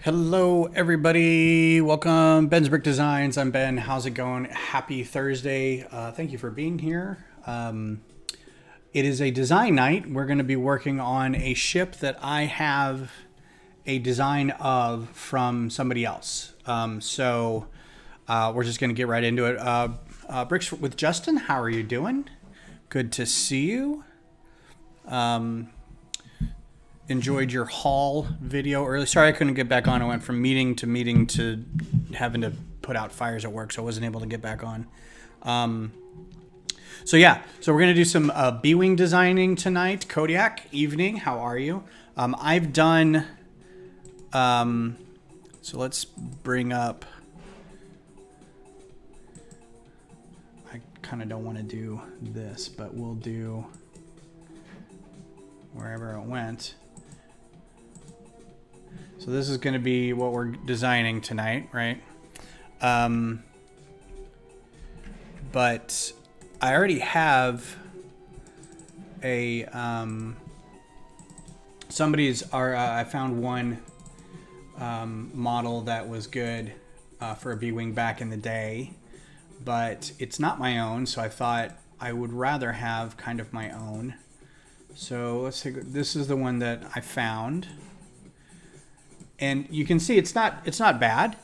Hello, everybody. Welcome, Ben's Brick Designs. I'm Ben. How's it going? Happy Thursday. Thank you for being here. It is a design night. We're going to be working on a ship that I have a design of from somebody else. So we're just going to get right into it. Bricks with Justin, how are you doing? Good to see you. Enjoyed your haul video early. Sorry I couldn't get back on. I went from meeting to having to put out fires at work, so I wasn't able to get back on. So we're going to do some B-Wing designing tonight. Kodiak, evening, how are you? I've done... so let's bring up... I kind of don't want to do this, but we'll do wherever it went. So this is going to be what we're designing tonight, right? But I already have a I found one model that was good for a B-Wing back in the day, but it's not my own, so I thought I would rather have kind of my own. So let's take, this is the one that I found. And you can see it's not bad.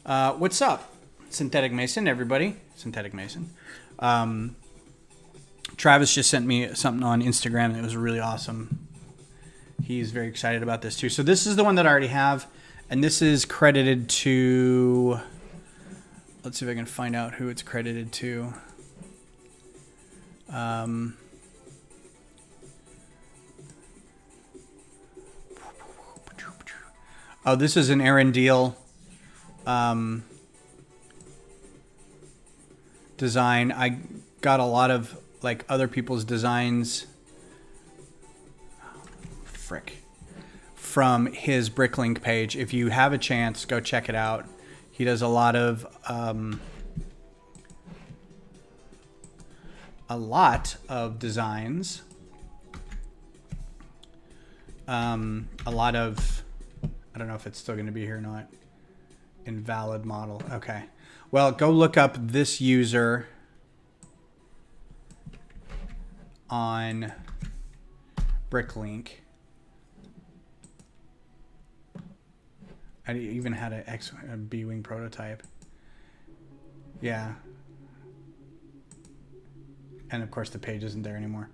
What's up, Synthetic Mason, everybody? Synthetic Mason. Travis just sent me something on Instagram that was really awesome. He's very excited about this too. So this is the one that I already have, and this is credited to... Let's see if I can find out who it's credited to. Oh, this is an Aaron Deal design. I got a lot of like other people's designs from his Bricklink page. If you have a chance, go check it out. He does a lot of designs. A lot of... I don't know if it's still going to be here or not. Invalid model. Okay. Well, go look up this user on Bricklink. I even had a B-Wing prototype. Yeah. And of course the page isn't there anymore.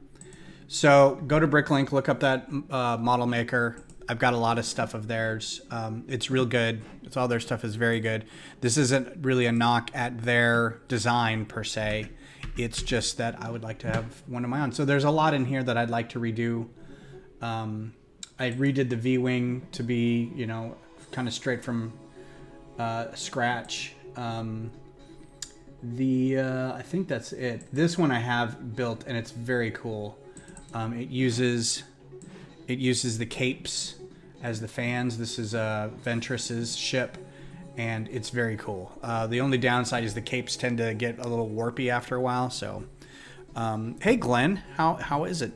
So go to Bricklink, look up that model maker. I've got a lot of stuff of theirs. It's real good. It's all their stuff is very good. This isn't really a knock at their design per se. It's just that I would like to have one of my own. So there's a lot in here that I'd like to redo. I redid the V-Wing to be, kind of straight from scratch. I think that's it. This one I have built, and it's very cool. It uses the capes as the fans. This is Ventress's ship, and it's very cool. The only downside is the capes tend to get a little warpy after a while. So, hey Glenn, how is it?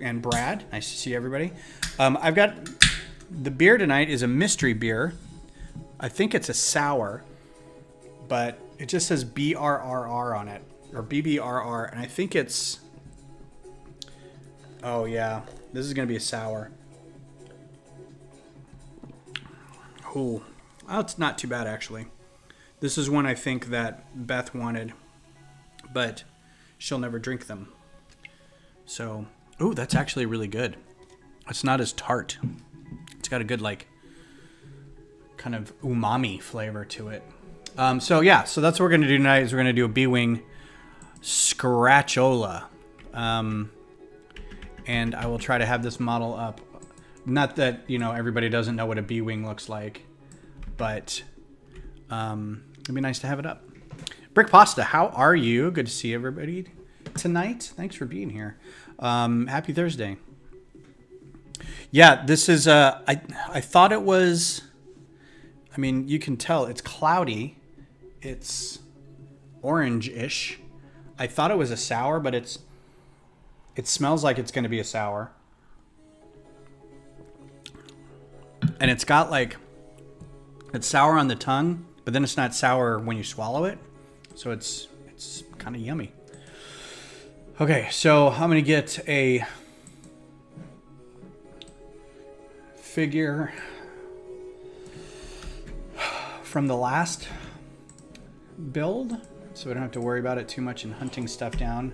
And Brad, nice to see everybody. I've got the beer tonight is a mystery beer. I think it's a sour, but it just says BRRR on it, or BBRR, and I think it's... Oh yeah, this is gonna be a sour. Oh, it's not too bad actually. This is one I think that Beth wanted, but she'll never drink them. So, oh, that's actually really good. It's not as tart. It's got a good kind of umami flavor to it. So that's what we're gonna do tonight. Is we're gonna do a B-Wing Scratchola. And I will try to have this model up. Not that, everybody doesn't know what a B-Wing looks like, but it'd be nice to have it up. Brick Pasta, how are you? Good to see everybody tonight. Thanks for being here. Happy Thursday. Yeah, this is, I thought it was, you can tell it's cloudy. It's orange-ish. I thought it was a sour, but it smells like it's going to be a sour. And it's got It's sour on the tongue, but then it's not sour when you swallow it. So it's kind of yummy. Okay, so I'm going to get a figure from the last build, so we don't have to worry about it too much in hunting stuff down.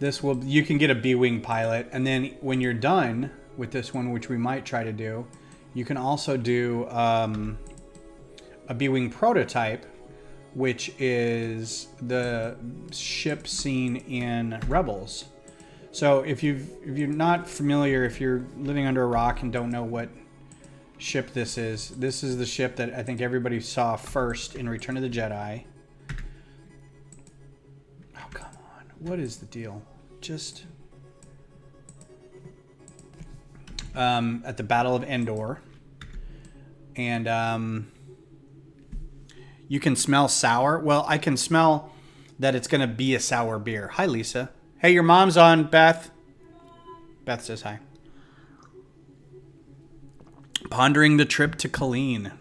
You can get a B-Wing pilot, and then when you're done with this one, which we might try to do, you can also do a B-Wing prototype, which is the ship seen in Rebels. So if you're not familiar, if you're living under a rock and don't know what ship this is the ship that I think everybody saw first in Return of the Jedi. Oh, come on. What is the deal? Just at the Battle of Endor. And you can smell sour. Well, I can smell that it's going to be a sour beer. Hi, Lisa. Hey, your mom's on, Beth. Beth says hi. Pondering the trip to Colleen.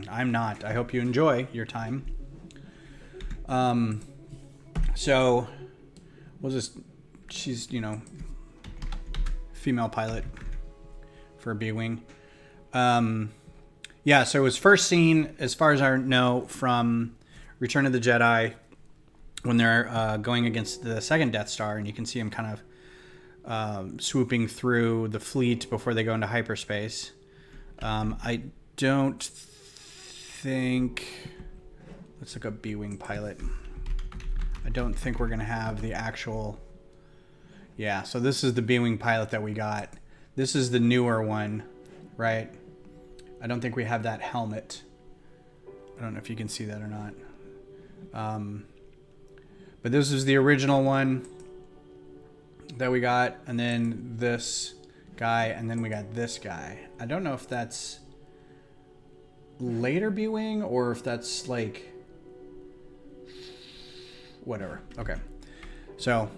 I'm not. I hope you enjoy your time. So we'll just, she's, female pilot for a B-Wing. Yeah, so it was first seen, as far as I know, from Return of the Jedi when they're going against the second Death Star, and you can see them kind of swooping through the fleet before they go into hyperspace. I don't think... Let's look up B-Wing pilot. I don't think we're going to have the actual... Yeah, so this is the B-Wing pilot that we got. This is the newer one, right? I don't think we have that helmet. I don't know if you can see that or not. But this is the original one that we got. And then this guy. And then we got this guy. I don't know if that's later B-Wing or if that's like... Whatever. Okay. So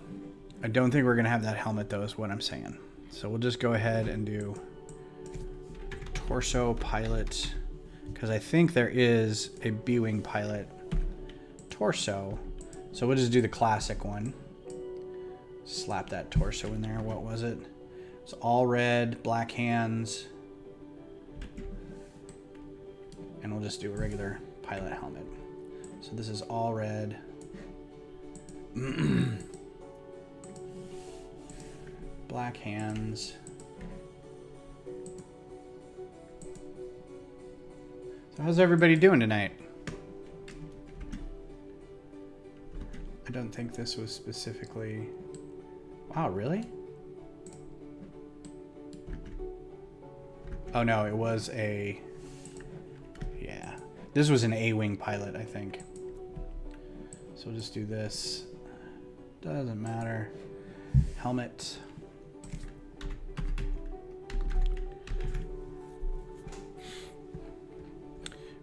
I don't think we're going to have that helmet though, is what I'm saying. So we'll just go ahead and do torso pilot, because I think there is a B-Wing pilot torso. So we'll just do the classic one. Slap that torso in there. What was it? It's all red, black hands. And we'll just do a regular pilot helmet. So this is all red. Black hands. So how's everybody doing tonight? I don't think this was specifically... Wow, really? Oh no, it was a... Yeah. This was an A-Wing pilot, I think. So we'll just do this. Doesn't matter. Helmet.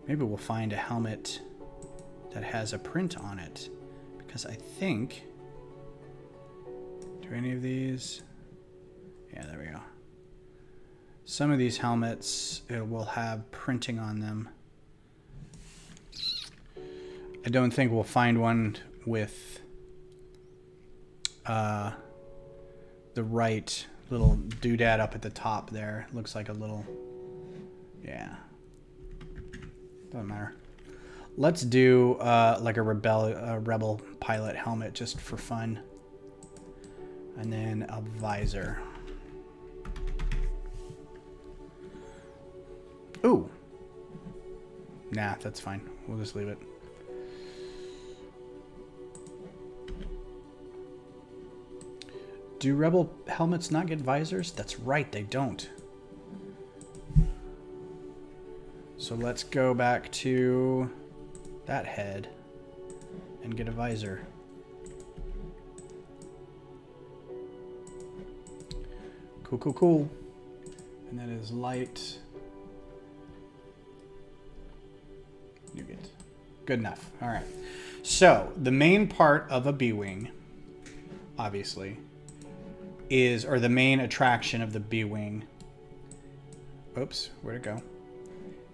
Maybe we'll find a helmet that has a print on it. Because I think... Do any of these... Yeah, there we go. Some of these helmets, it will have printing on them. I don't think we'll find one with the right little doodad up at the top there. Looks like a little... Yeah. Doesn't matter. Let's do like a rebel pilot helmet just for fun. And then a visor. Ooh. Nah, that's fine. We'll just leave it. Do rebel helmets not get visors? That's right, they don't. So let's go back to that head and get a visor. Cool, cool, cool. And that is light. Nougat. Good enough. All right. So the main part of a B-Wing, obviously, is, or the main attraction of the B-Wing, oops, where'd it go,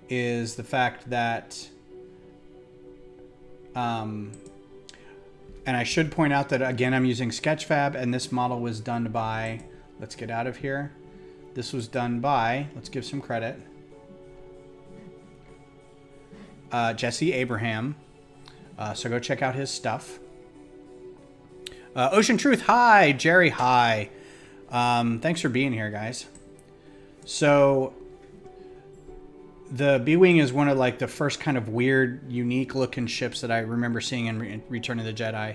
is the fact that, and I should point out that, again, I'm using Sketchfab, and this model was done by, let's get out of here. This was done by, let's give some credit, Jesse Abraham. So go check out his stuff. Ocean Truth, hi. Jerry, hi. Thanks for being here, guys. So the B-Wing is one of like the first kind of weird, unique looking ships that I remember seeing in Return of the Jedi.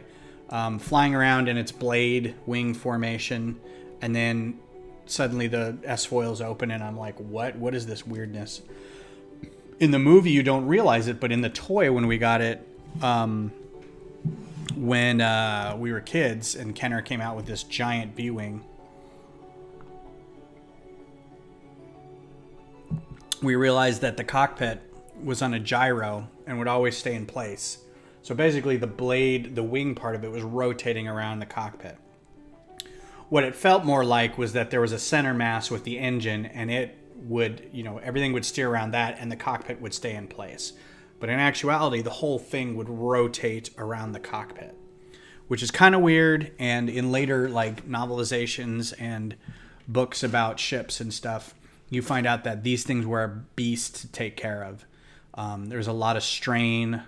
Flying around in its blade wing formation, and then suddenly the S-foils open and I'm like, what is this weirdness? In the movie, you don't realize it, but in the toy, when we got it, when we were kids, and Kenner came out with this giant B-Wing, we realized that the cockpit was on a gyro and would always stay in place. So basically, the blade, the wing part of it, was rotating around the cockpit. What it felt more like was that there was a center mass with the engine, and it would, everything would steer around that, and the cockpit would stay in place. But in actuality, the whole thing would rotate around the cockpit, which is kind of weird. And in later novelizations and books about ships and stuff, you find out that these things were a beast to take care of. There's a lot of strain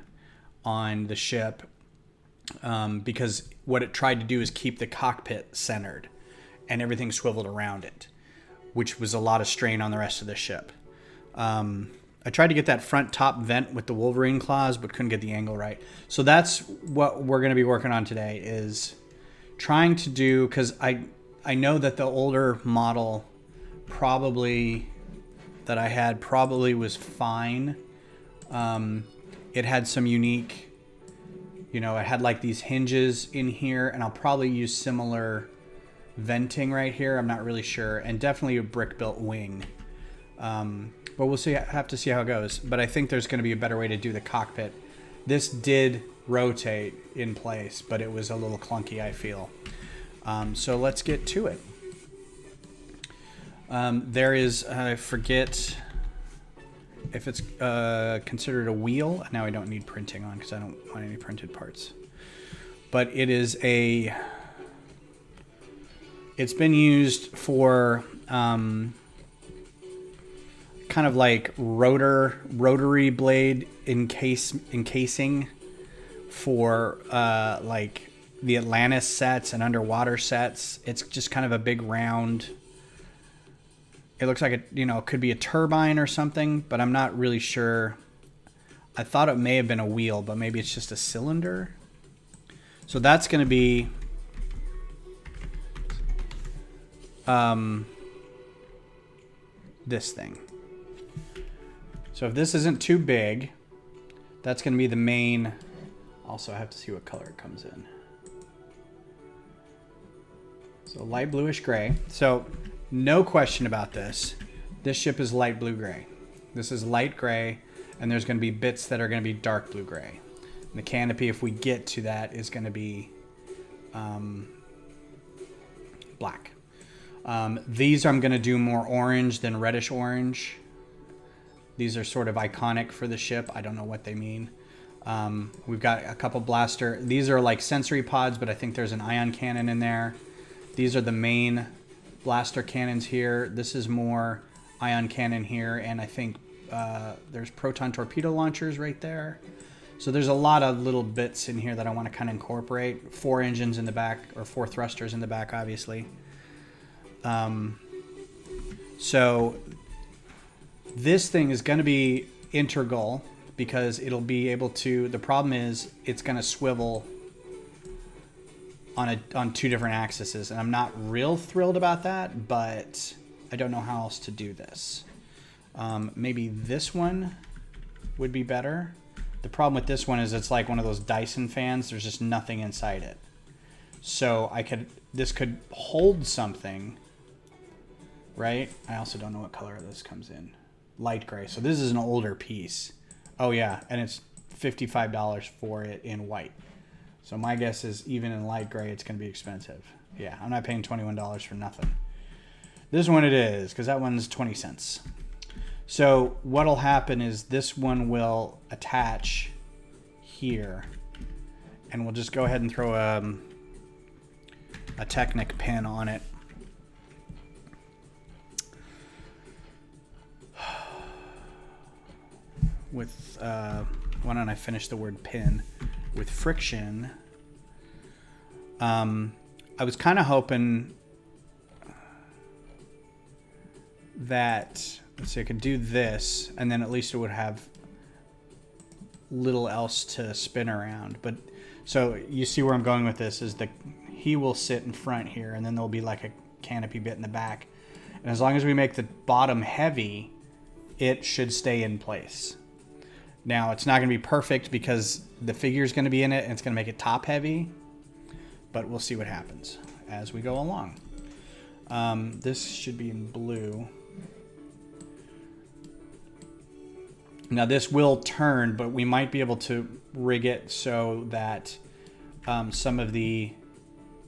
on the ship because what it tried to do is keep the cockpit centered and everything swiveled around it, which was a lot of strain on the rest of the ship. I tried to get that front top vent with the Wolverine claws, but couldn't get the angle right. So that's what we're going to be working on today, is trying to do, because I know that the older model that I had probably was fine. It had some unique, it had like these hinges in here, and I'll probably use similar venting right here. I'm not really sure. And definitely a brick built wing. But we'll see. Have to see how it goes. But I think there's going to be a better way to do the cockpit. This did rotate in place, but it was a little clunky, I feel. So let's get to it. There is, I forget if it's considered a wheel. Now I don't need printing on because I don't want any printed parts. But it is it's been used for kind of like rotary blade encasing for like the Atlantis sets and underwater sets. It's just kind of a big round. It looks like it could be a turbine or something, but I'm not really sure. I thought it may have been a wheel, but maybe it's just a cylinder. So that's going to be this thing. So if this isn't too big, that's going to be the main. Also, I have to see what color it comes in. So light bluish gray. So no question about this. This ship is light blue gray. This is light gray, and there's going to be bits that are going to be dark blue gray. And the canopy, if we get to that, is going to be black. These I'm going to do more orange than reddish orange. These are sort of iconic for the ship. I don't know what they mean. We've got a couple blaster. These are like sensory pods, but I think there's an ion cannon in there. These are the main blaster cannons here. This is more ion cannon here, and I think there's proton torpedo launchers right there. So there's a lot of little bits in here that I want to kind of incorporate. 4 engines in the back, or 4 thrusters in the back, obviously. So this thing is going to be integral because it'll be able to. The problem is it's going to swivel on 2 different axes, and I'm not real thrilled about that, but I don't know how else to do this. Maybe this one would be better. The problem with this one is it's like one of those Dyson fans. There's just nothing inside it. So this could hold something, right? I also don't know what color this comes in. Light gray. So this is an older piece. Oh yeah, and it's $55 for it in white. So my guess is even in light gray, it's going to be expensive. Yeah, I'm not paying $21 for nothing. This one it is, because that one's 20 cents. So what'll happen is this one will attach here, and we'll just go ahead and throw a Technic pin on it. With, why don't I finish the word pin? With friction. I was kind of hoping that, let's see, I could do this, and then at least it would have little else to spin around. But so you see where I'm going with this is he will sit in front here, and then there'll be like a canopy bit in the back. And as long as we make the bottom heavy, it should stay in place. Now, it's not going to be perfect because the figure is going to be in it, and it's going to make it top heavy. But we'll see what happens as we go along. This should be in blue. Now, this will turn, but we might be able to rig it so that some of the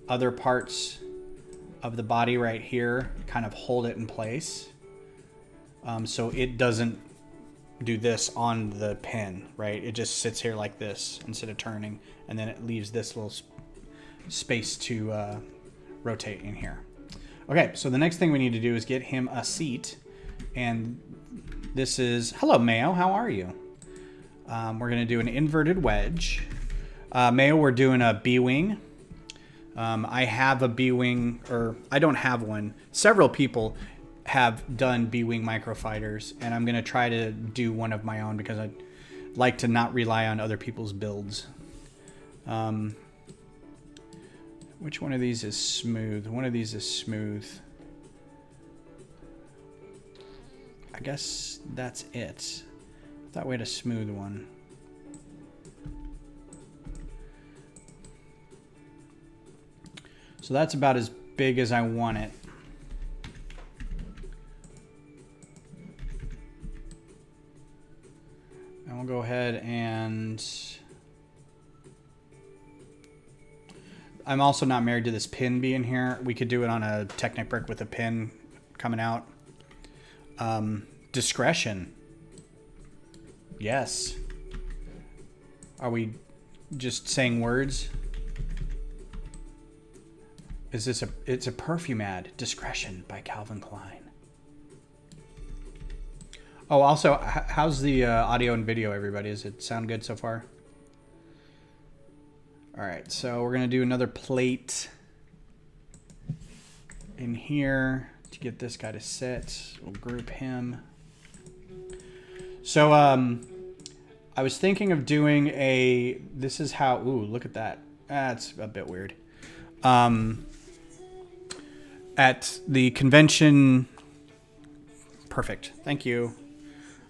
other parts of the body right here kind of hold it in place. So it doesn't do this on the pin, right? It just sits here like this instead of turning, and then it leaves this little space to rotate in here. Okay, so the next thing we need to do is get him a seat, and this is, hello Mayo, how are you? We're gonna do an inverted wedge. Mayo, we're doing a B-wing. I have a B-wing, or I don't have one. Several people have done B-wing microfighters, and I'm gonna try to do one of my own because I like to not rely on other people's builds. Which one of these is smooth? One of these is smooth. I guess that's it. That way to smooth one. So that's about as big as I want it. And we'll go ahead and... I'm also not married to this pin being here. We could do it on a Technic brick with a pin coming out. Discretion. Yes. Are we just saying words? Is this it's a perfume ad. Discretion by Calvin Klein. Oh, also, how's the audio and video, everybody? Does it sound good so far? All right, so we're gonna do another plate in here to get this guy to sit. We'll group him. So I was thinking of doing this is how, ooh, look at that. That's a bit weird. At the convention, perfect, thank you.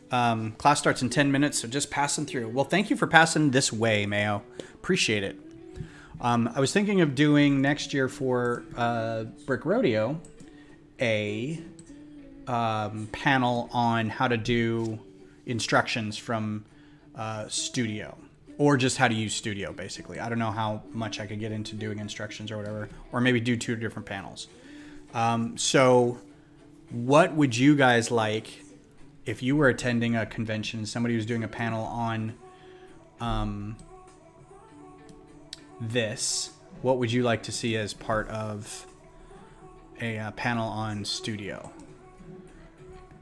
Class starts in 10 minutes, so just passing through. Well, thank you for passing this way, Mayo. Appreciate it. I was thinking of doing next year for Brick Rodeo a panel on how to do instructions from Studio, or just how to use Studio, basically. I don't know how much I could get into doing instructions or whatever, or maybe do 2 different panels. So what would you guys like if you were attending a convention and somebody was doing a panel on this? What would you like to see as part of a panel on Studio,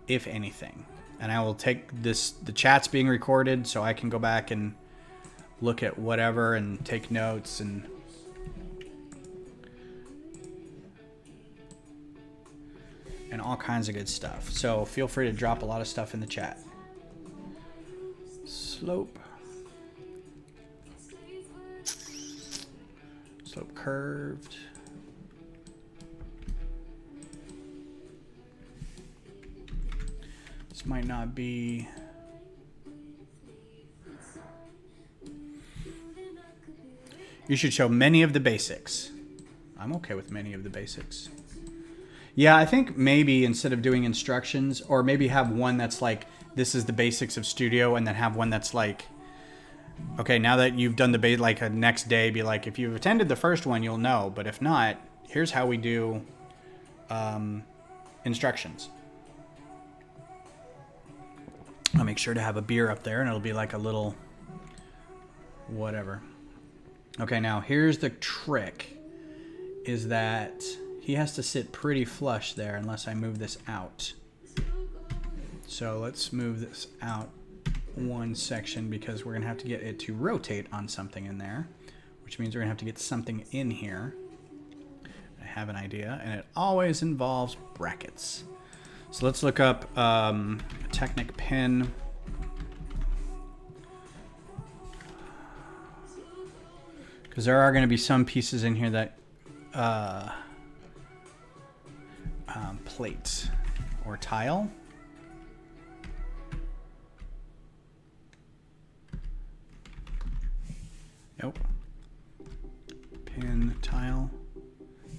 if anything? And I will take this, the chat's being recorded, so I can go back and look at whatever and take notes and all kinds of good stuff. So feel free to drop a lot of stuff in the chat. Slope. Slope curved. This might not be... You should show many of the basics. I'm okay with many of the basics. Yeah, I think maybe instead of doing instructions, or maybe have one that's like, this is the basics of Studio, and then have one that's like, okay, now that you've done the like a next day, be like, if you've attended the first one, you'll know, but if not, here's how we do instructions. I'll make sure to have a beer up there, and it'll be like a little whatever. Okay, now here's the trick, is that he has to sit pretty flush there unless I move this out. So let's move this out one section because we're going to have to get it to rotate on something in there, which means we're going to have to get something in here. I have an idea, and it always involves brackets. So let's look up a Technic pin. Because there are going to be some pieces in here that plate or tile. Nope. Pin, tile.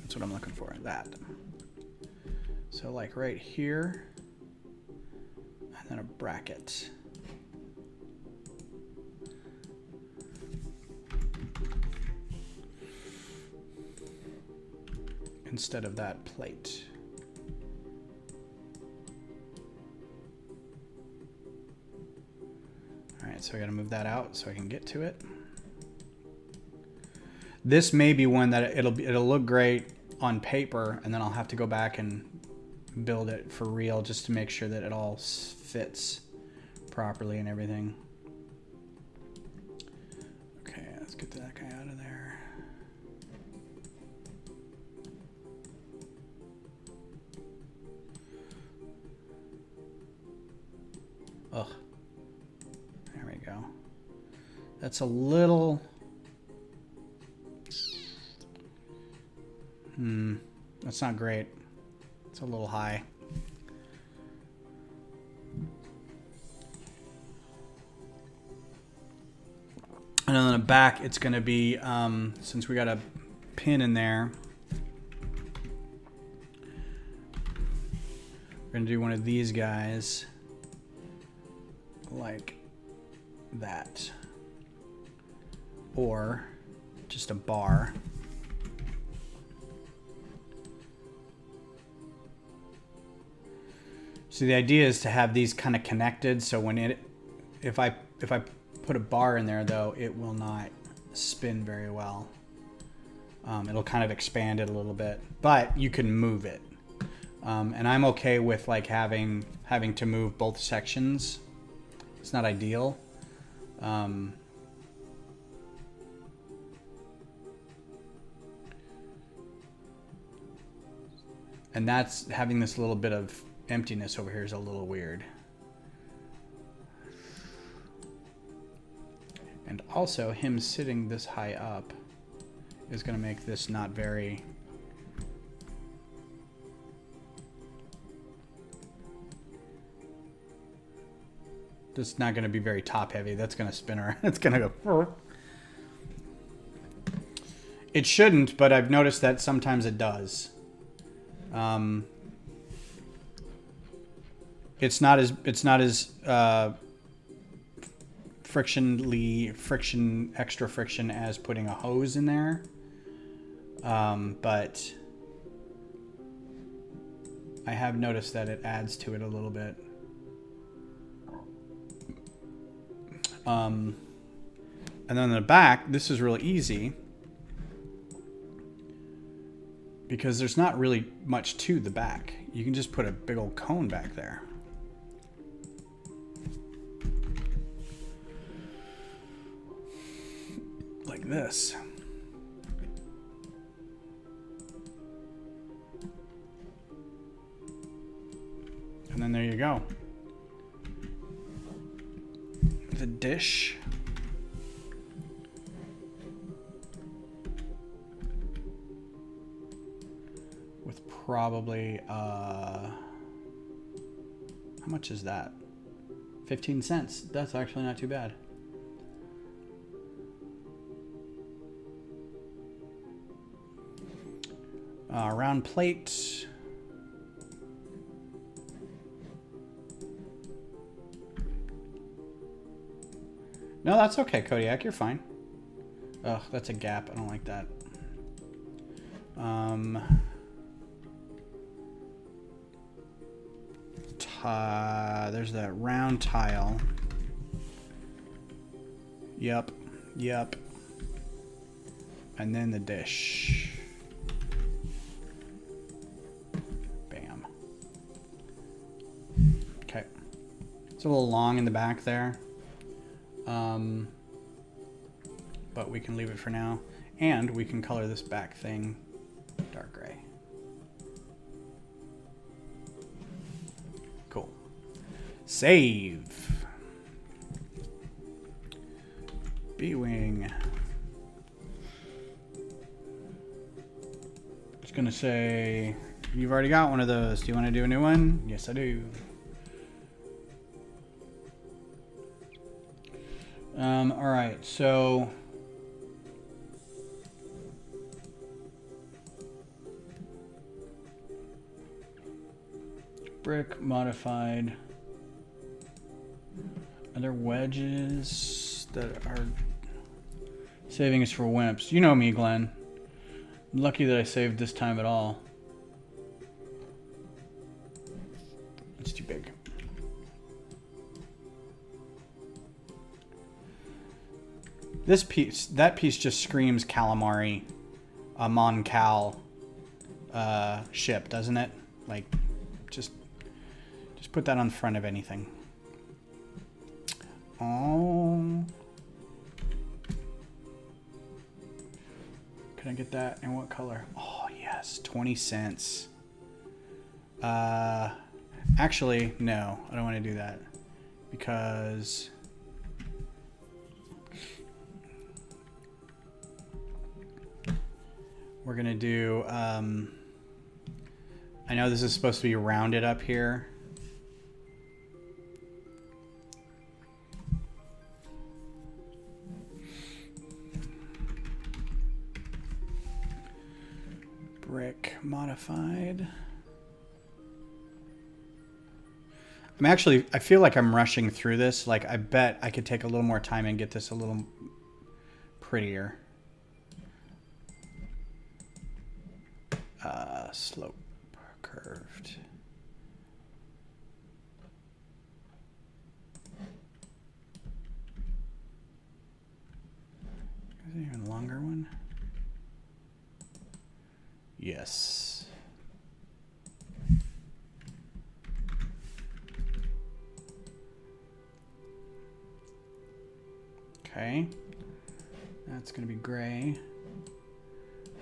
That's what I'm looking for, that. So like right here, and then a bracket. Instead of that plate. All right, so I gotta move that out so I can get to it. This may be one that it'll look great on paper, and then I'll have to go back and build it for real just to make sure that it all fits properly and everything. Okay, let's get that guy out of there. Ugh. There we go. That's a little... That's not great. It's a little high. And then on the back, it's going to be, since we got a pin in there, we're going to do one of these guys like that. Or just a bar. So the idea is to have these kind of connected, so when if I put a bar in there though, it will not spin very well. It'll kind of expand it a little bit, but you can move it. And I'm okay with like having to move both sections. It's not ideal. And that's having this little bit of emptiness over here is a little weird. And also him sitting this high up is going to make this not very... It's not going to be very top heavy. That's going to spin around. It's going to go... It shouldn't, but I've noticed that sometimes it does. It's not as extra friction as putting a hose in there. But I have noticed that it adds to it a little bit. And then on the back, this is really easy because there's not really much to the back. You can just put a big old cone back there. Like this. And then there you go. The dish. With probably, how much is that? 15 cents. That's actually not too bad. Round plate. No, that's okay, Kodiak. You're fine. Ugh, that's a gap. I don't like that. There's that round tile. Yep. And then the dish. Bam. Okay. It's a little long in the back there. But we can leave it for now. And we can color this back thing dark gray. Cool. Save. B-Wing. Just gonna say, you've already got one of those. Do you want to do a new one? Yes, I do. All right, so brick modified. Are there wedges that are saving us for wimps? You know me, Glenn. I'm lucky that I saved this time at all. It's too big. This piece, that piece just screams calamari, a Mon Cal ship, doesn't it? Like, just put that on the front of anything. Oh. Can I get that in what color? Oh, yes, 20 cents. Actually, no, I don't want to do that because we're going to do, I know this is supposed to be rounded up here. Brick modified. I feel like I'm rushing through this. Like, I bet I could take a little more time and get this a little prettier. Slope curved. Is there even a longer one? Yes. Okay. That's going to be gray.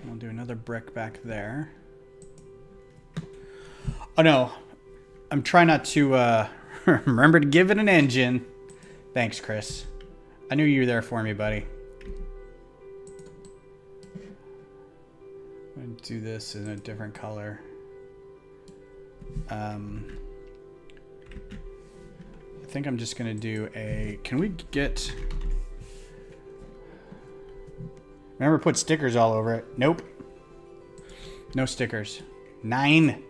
We'll do another brick back there. Oh no. I'm trying not to remember to give it an engine. Thanks, Chris. I knew you were there for me, buddy. I'm going to do this in a different color. I think I'm just going to do a... Can we get... Remember, put stickers all over it. Nope. No stickers. 9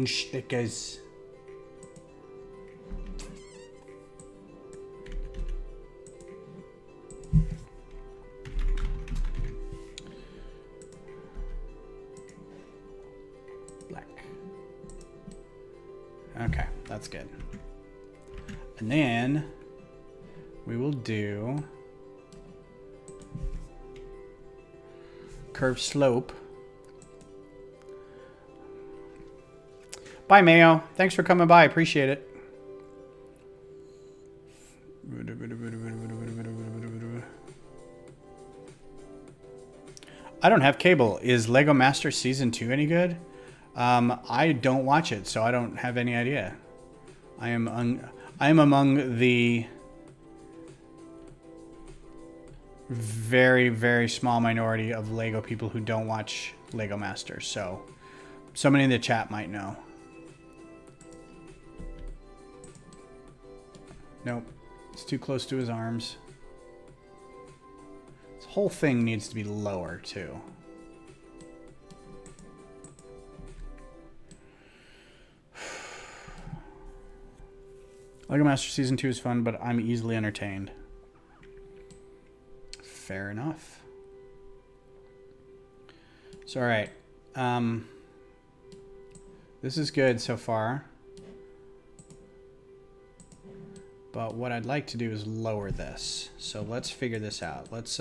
stickers. Black. Okay, that's good. And then we will do curved slope. Bye, Mayo. Thanks for coming by. Appreciate it. I don't have cable. Is Lego Master Season 2 any good? I don't watch it, so I don't have any idea. I am among the very, very small minority of Lego people who don't watch Lego Masters, so somebody in the chat might know. Nope, it's too close to his arms. This whole thing needs to be lower too. Lego Master Season 2 is fun, but I'm easily entertained. Fair enough. So, all right. This is good so far. But what I'd like to do is lower this. So let's figure this out. Let's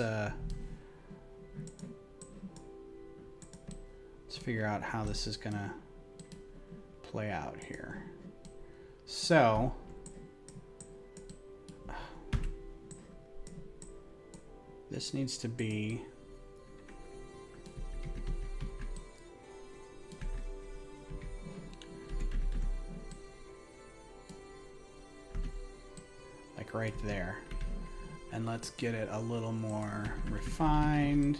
figure out how this is gonna play out here. So this needs to be like right there. And let's get it a little more refined.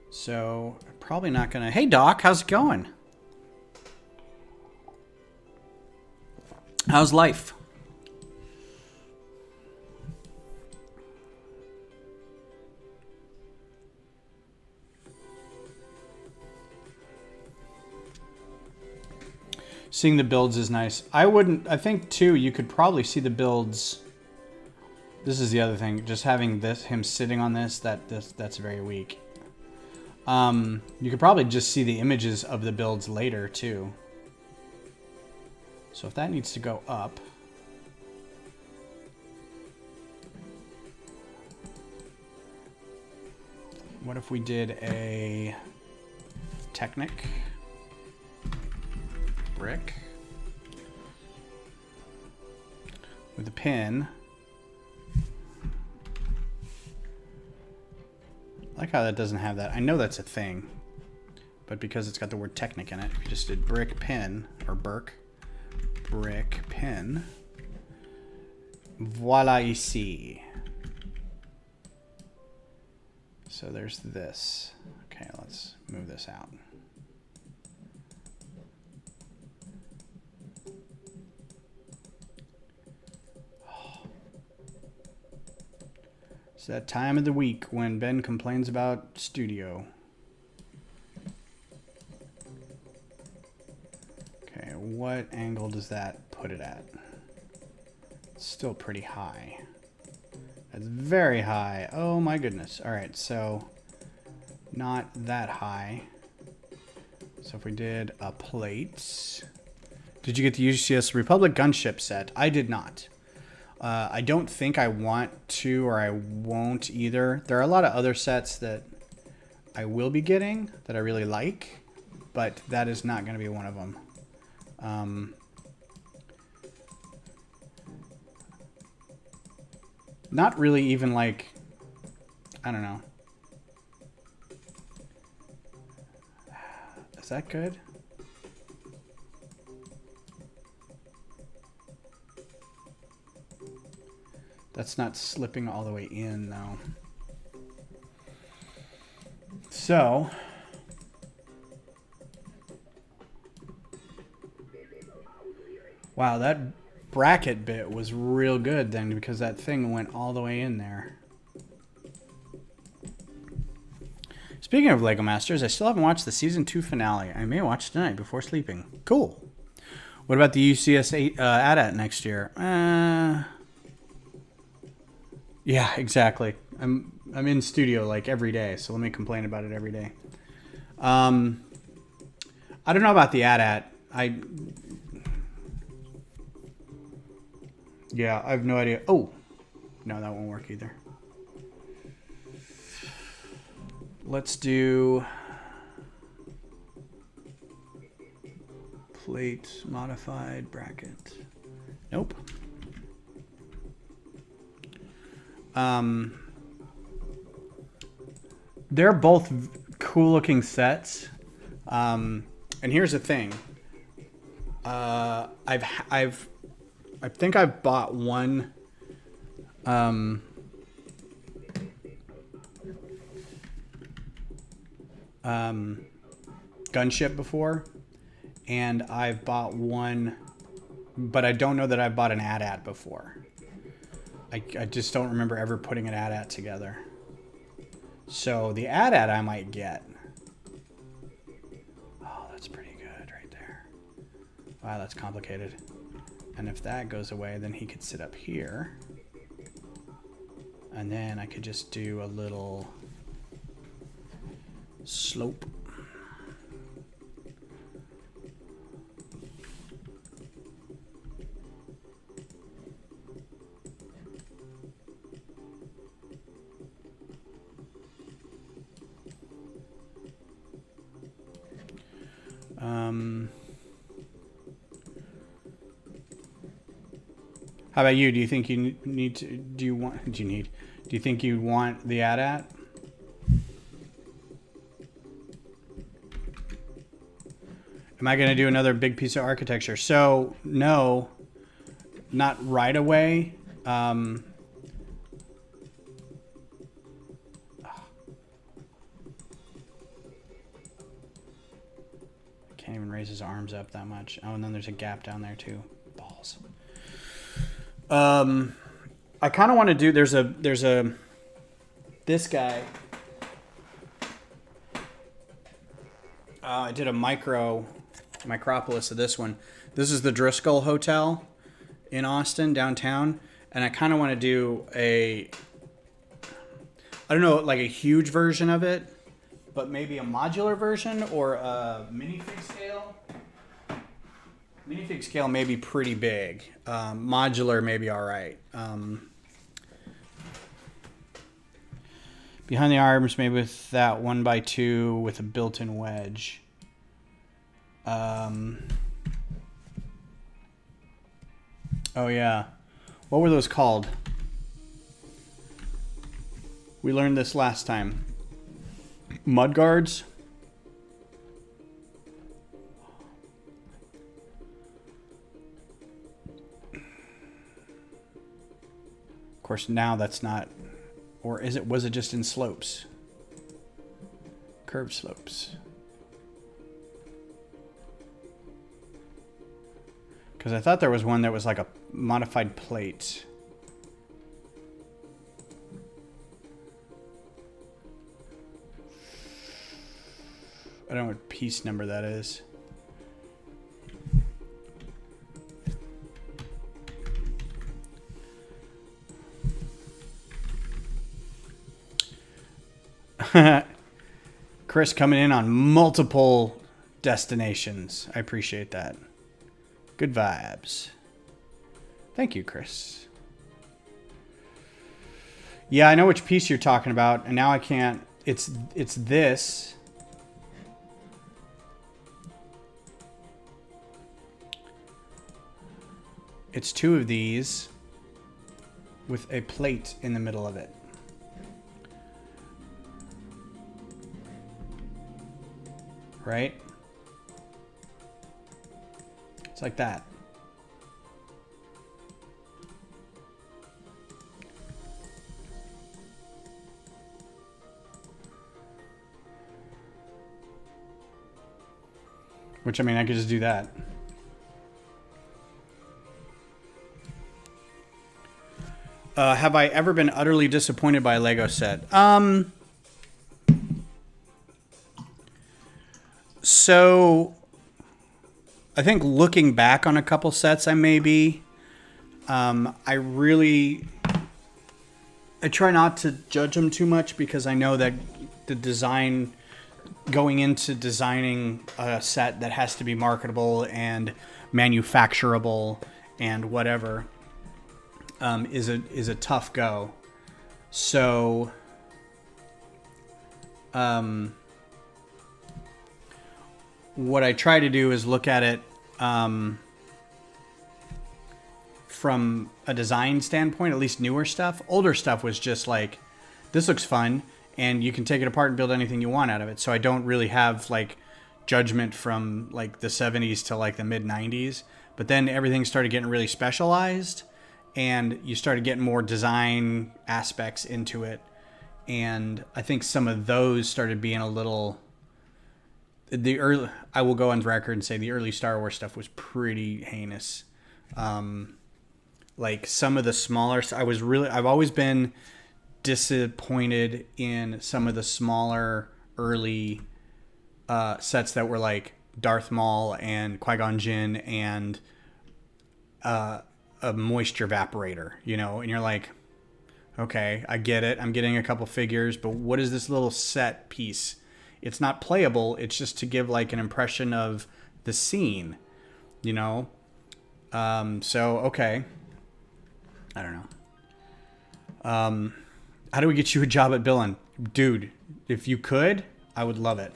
So, probably not gonna... Hey, Doc, how's it going? How's life? Seeing the builds is nice. I think, too, you could probably see the builds... This is the other thing. Just having him sitting on that's very weak. You could probably just see the images of the builds later too. So if that needs to go up, what if we did a Technic brick with a pin? I like how that doesn't have that. I know that's a thing, but because it's got the word Technic in it, we just did brick pin, or brick pin. Voila ici. So there's this. Okay, let's move this out. It's that time of the week when Ben complains about studio. Okay, what angle does that put it at? It's still pretty high. That's very high. Oh my goodness. All right, so not that high. So if we did a plate. Did you get the UCS Republic gunship set? I did not. I don't think I want to, or I won't either. There are a lot of other sets that I will be getting that I really like, but that is not going to be one of them. Not really even like, I don't know. Is that good? That's not slipping all the way in, though. So, wow, that bracket bit was real good then, because that thing went all the way in there. Speaking of Lego Masters, I still haven't watched the Season 2 finale. I may watch tonight before sleeping. Cool. What about the UCS 8 AT-AT next year? Yeah, exactly. I'm in studio like every day, so let me complain about it every day. I don't know about the AT-AT. Yeah, I have no idea. Oh, no, that won't work either. Let's do plate modified bracket. Nope. They're both cool looking sets. And here's the thing. I think I've bought one gunship before, and I've bought one, but I don't know that I've bought an AT-AT before. I just don't remember ever putting an AT-AT together. So the AT-AT I might get. Oh, that's pretty good right there. Wow, that's complicated. And if that goes away, then he could sit up here. And then I could just do a little slope. How about you? Do you think you need to, do you think you want the AT-AT? Am I going to do another big piece of architecture? So, no, not right away. Can't even raise his arms up that much. Oh, and then there's a gap down there too. Balls. I kind of want to do, there's a, this guy. I did a micropolis of this one. This is the Driscoll Hotel in Austin, downtown. And I kind of want to do I don't know, like a huge version of it, but maybe a modular version or a minifig scale. Minifig scale may be pretty big. Modular may be all right. Behind the arms, maybe with that 1x2 with a built-in wedge. Oh yeah. What were those called? We learned this last time. Mud guards? Of course, now that's not, or was it just in slopes? Curved slopes. Because I thought there was one that was like a modified plate. I don't know what piece number that is. Chris coming in on multiple destinations. I appreciate that. Good vibes. Thank you, Chris. Yeah, I know which piece you're talking about, and now I can't. It's this. It's two of these with a plate in the middle of it. Right? It's like that. Which, I mean, I could just do that. Have I ever been utterly disappointed by a Lego set? So, I think looking back on a couple sets, I may be. I try not to judge them too much because I know that the design, going into designing a set that has to be marketable and manufacturable and whatever, is a tough go. So, what I try to do is look at it from a design standpoint, at least newer stuff. Older stuff was just like, this looks fun, and you can take it apart and build anything you want out of it. So I don't really have like judgment from like the 70s to like the mid 90s. But then everything started getting really specialized, and you started getting more design aspects into it. And I think some of those started being a little... I will go on record and say the early Star Wars stuff was pretty heinous. Like some of the smaller, I've always been disappointed in some of the smaller early sets that were like Darth Maul and Qui-Gon Jinn and a moisture evaporator, you know, and you're like, okay, I get it. I'm getting a couple figures, but what is this little set piece? It's not playable. It's just to give like an impression of the scene, you know? So, okay. I don't know. How do we get you a job at Billin? Dude, if you could, I would love it.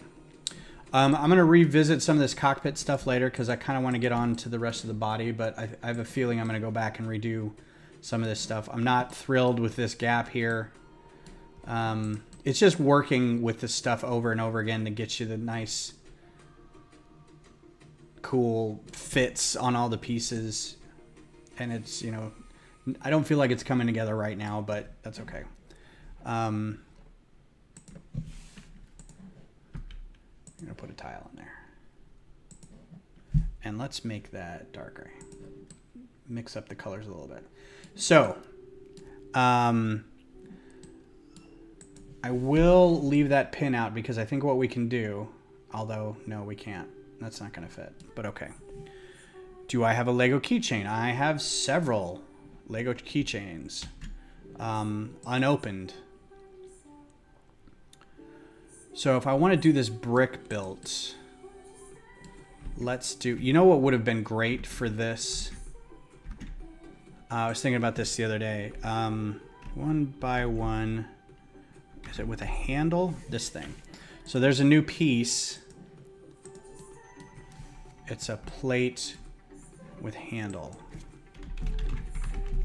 I'm going to revisit some of this cockpit stuff later because I kind of want to get on to the rest of the body, but I have a feeling I'm going to go back and redo some of this stuff. I'm not thrilled with this gap here. It's just working with this stuff over and over again to get you the nice, cool fits on all the pieces. And it's, you know, I don't feel like it's coming together right now, but that's okay. I'm going to put a tile in there. And let's make that dark gray. Mix up the colors a little bit. So, I will leave that pin out because I think what we can do, although, no, we can't. That's not going to fit, but okay. Do I have a Lego keychain? I have several Lego keychains, unopened. So if I want to do this brick built, let's do, you know what would have been great for this? I was thinking about this the other day. 1x1, is it with a handle? This thing. So there's a new piece. It's a plate with handle.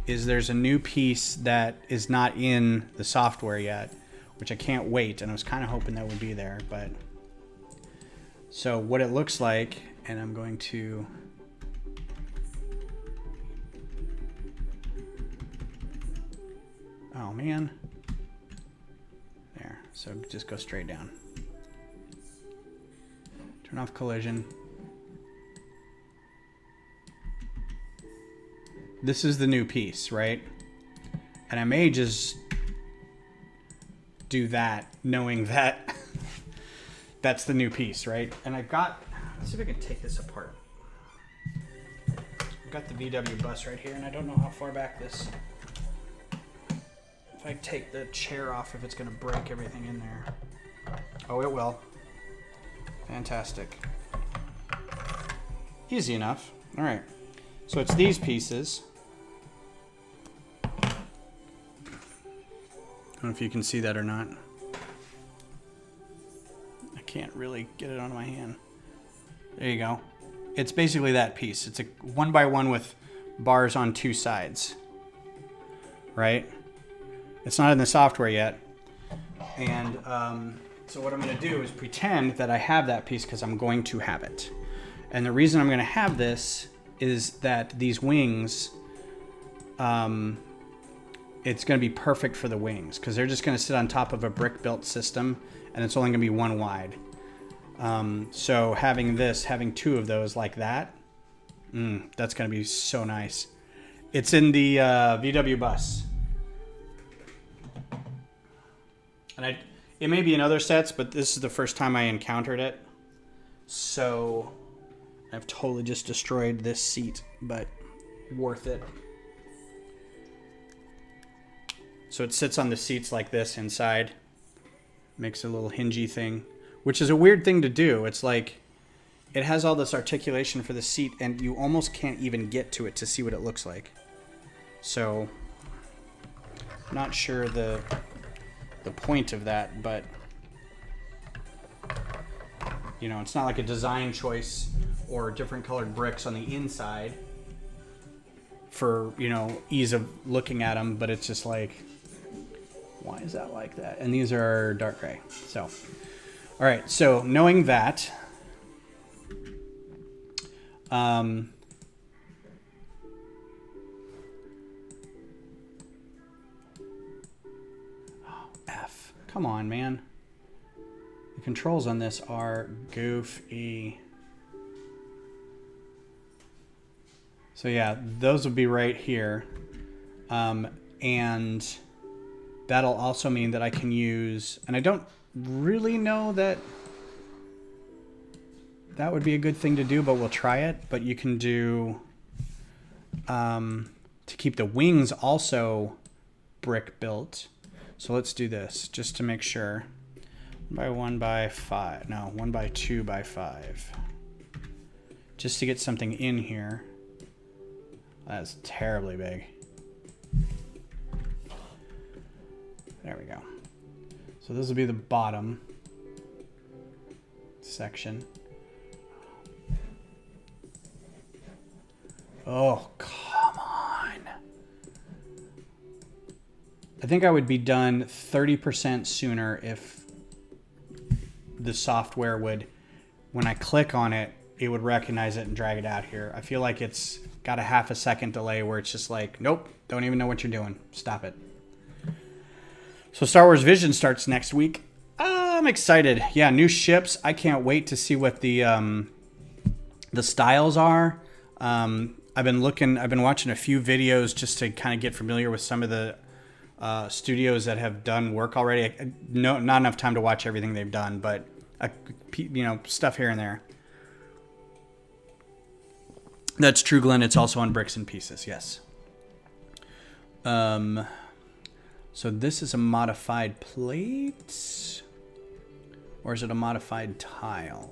There's a new piece that is not in the software yet, which I can't wait, and I was kind of hoping that would be there, but so what it looks like, and I'm going to oh man, there, so just go straight down, turn off collision. This is the new piece, right? And I may just do that knowing that that's the new piece, right? And I've got, let's see if I can take this apart. I've got the VW bus right here, and I don't know how far back this, if I take the chair off, if it's gonna break everything in there. Oh, it will. Fantastic. Easy enough. All right, so it's these pieces. I don't know if you can see that or not. I can't really get it on my hand. There you go. It's basically that piece. It's a 1x1 with bars on two sides, right? It's not in the software yet. And so what I'm going to do is pretend that I have that piece because I'm going to have it. And the reason I'm going to have this is that these wings, it's going to be perfect for the wings because they're just going to sit on top of a brick built system, and it's only going to be one wide. So having two of those like that, that's going to be so nice. It's in the VW bus. And it may be in other sets, but this is the first time I encountered it. So I've totally just destroyed this seat, but worth it. So it sits on the seats like this inside. Makes a little hingy thing, which is a weird thing to do. It's like it has all this articulation for the seat, and you almost can't even get to it to see what it looks like. So I'm not sure the point of that, but you know, it's not like a design choice or different colored bricks on the inside for, you know, ease of looking at them, but it's just like, why is that like that? And these are dark gray. So, all right. So knowing that, F. Come on, man. The controls on this are goofy. So yeah, those will be right here. And that'll also mean that I can use, and I don't really know that that would be a good thing to do, but we'll try it. But you can do, to keep the wings also brick built. So let's do this just to make sure. 1 by 5. No, 1 by 2 by 5. Just to get something in here. That's terribly big. There we go. So this will be the bottom section. Oh, come on. I think I would be done 30% sooner if the software would, when I click on it, it would recognize it and drag it out here. I feel like it's got a half a second delay where it's just like, nope, don't even know what you're doing. Stop it. So Star Wars Vision starts next week. I'm excited. Yeah, new ships. I can't wait to see what the styles are. I've been watching a few videos just to kind of get familiar with some of the studios that have done work already. Not enough time to watch everything they've done, but stuff here and there. That's true, Glenn. It's also on bricks and pieces. Yes. So this is a modified plate, or is it a modified tile?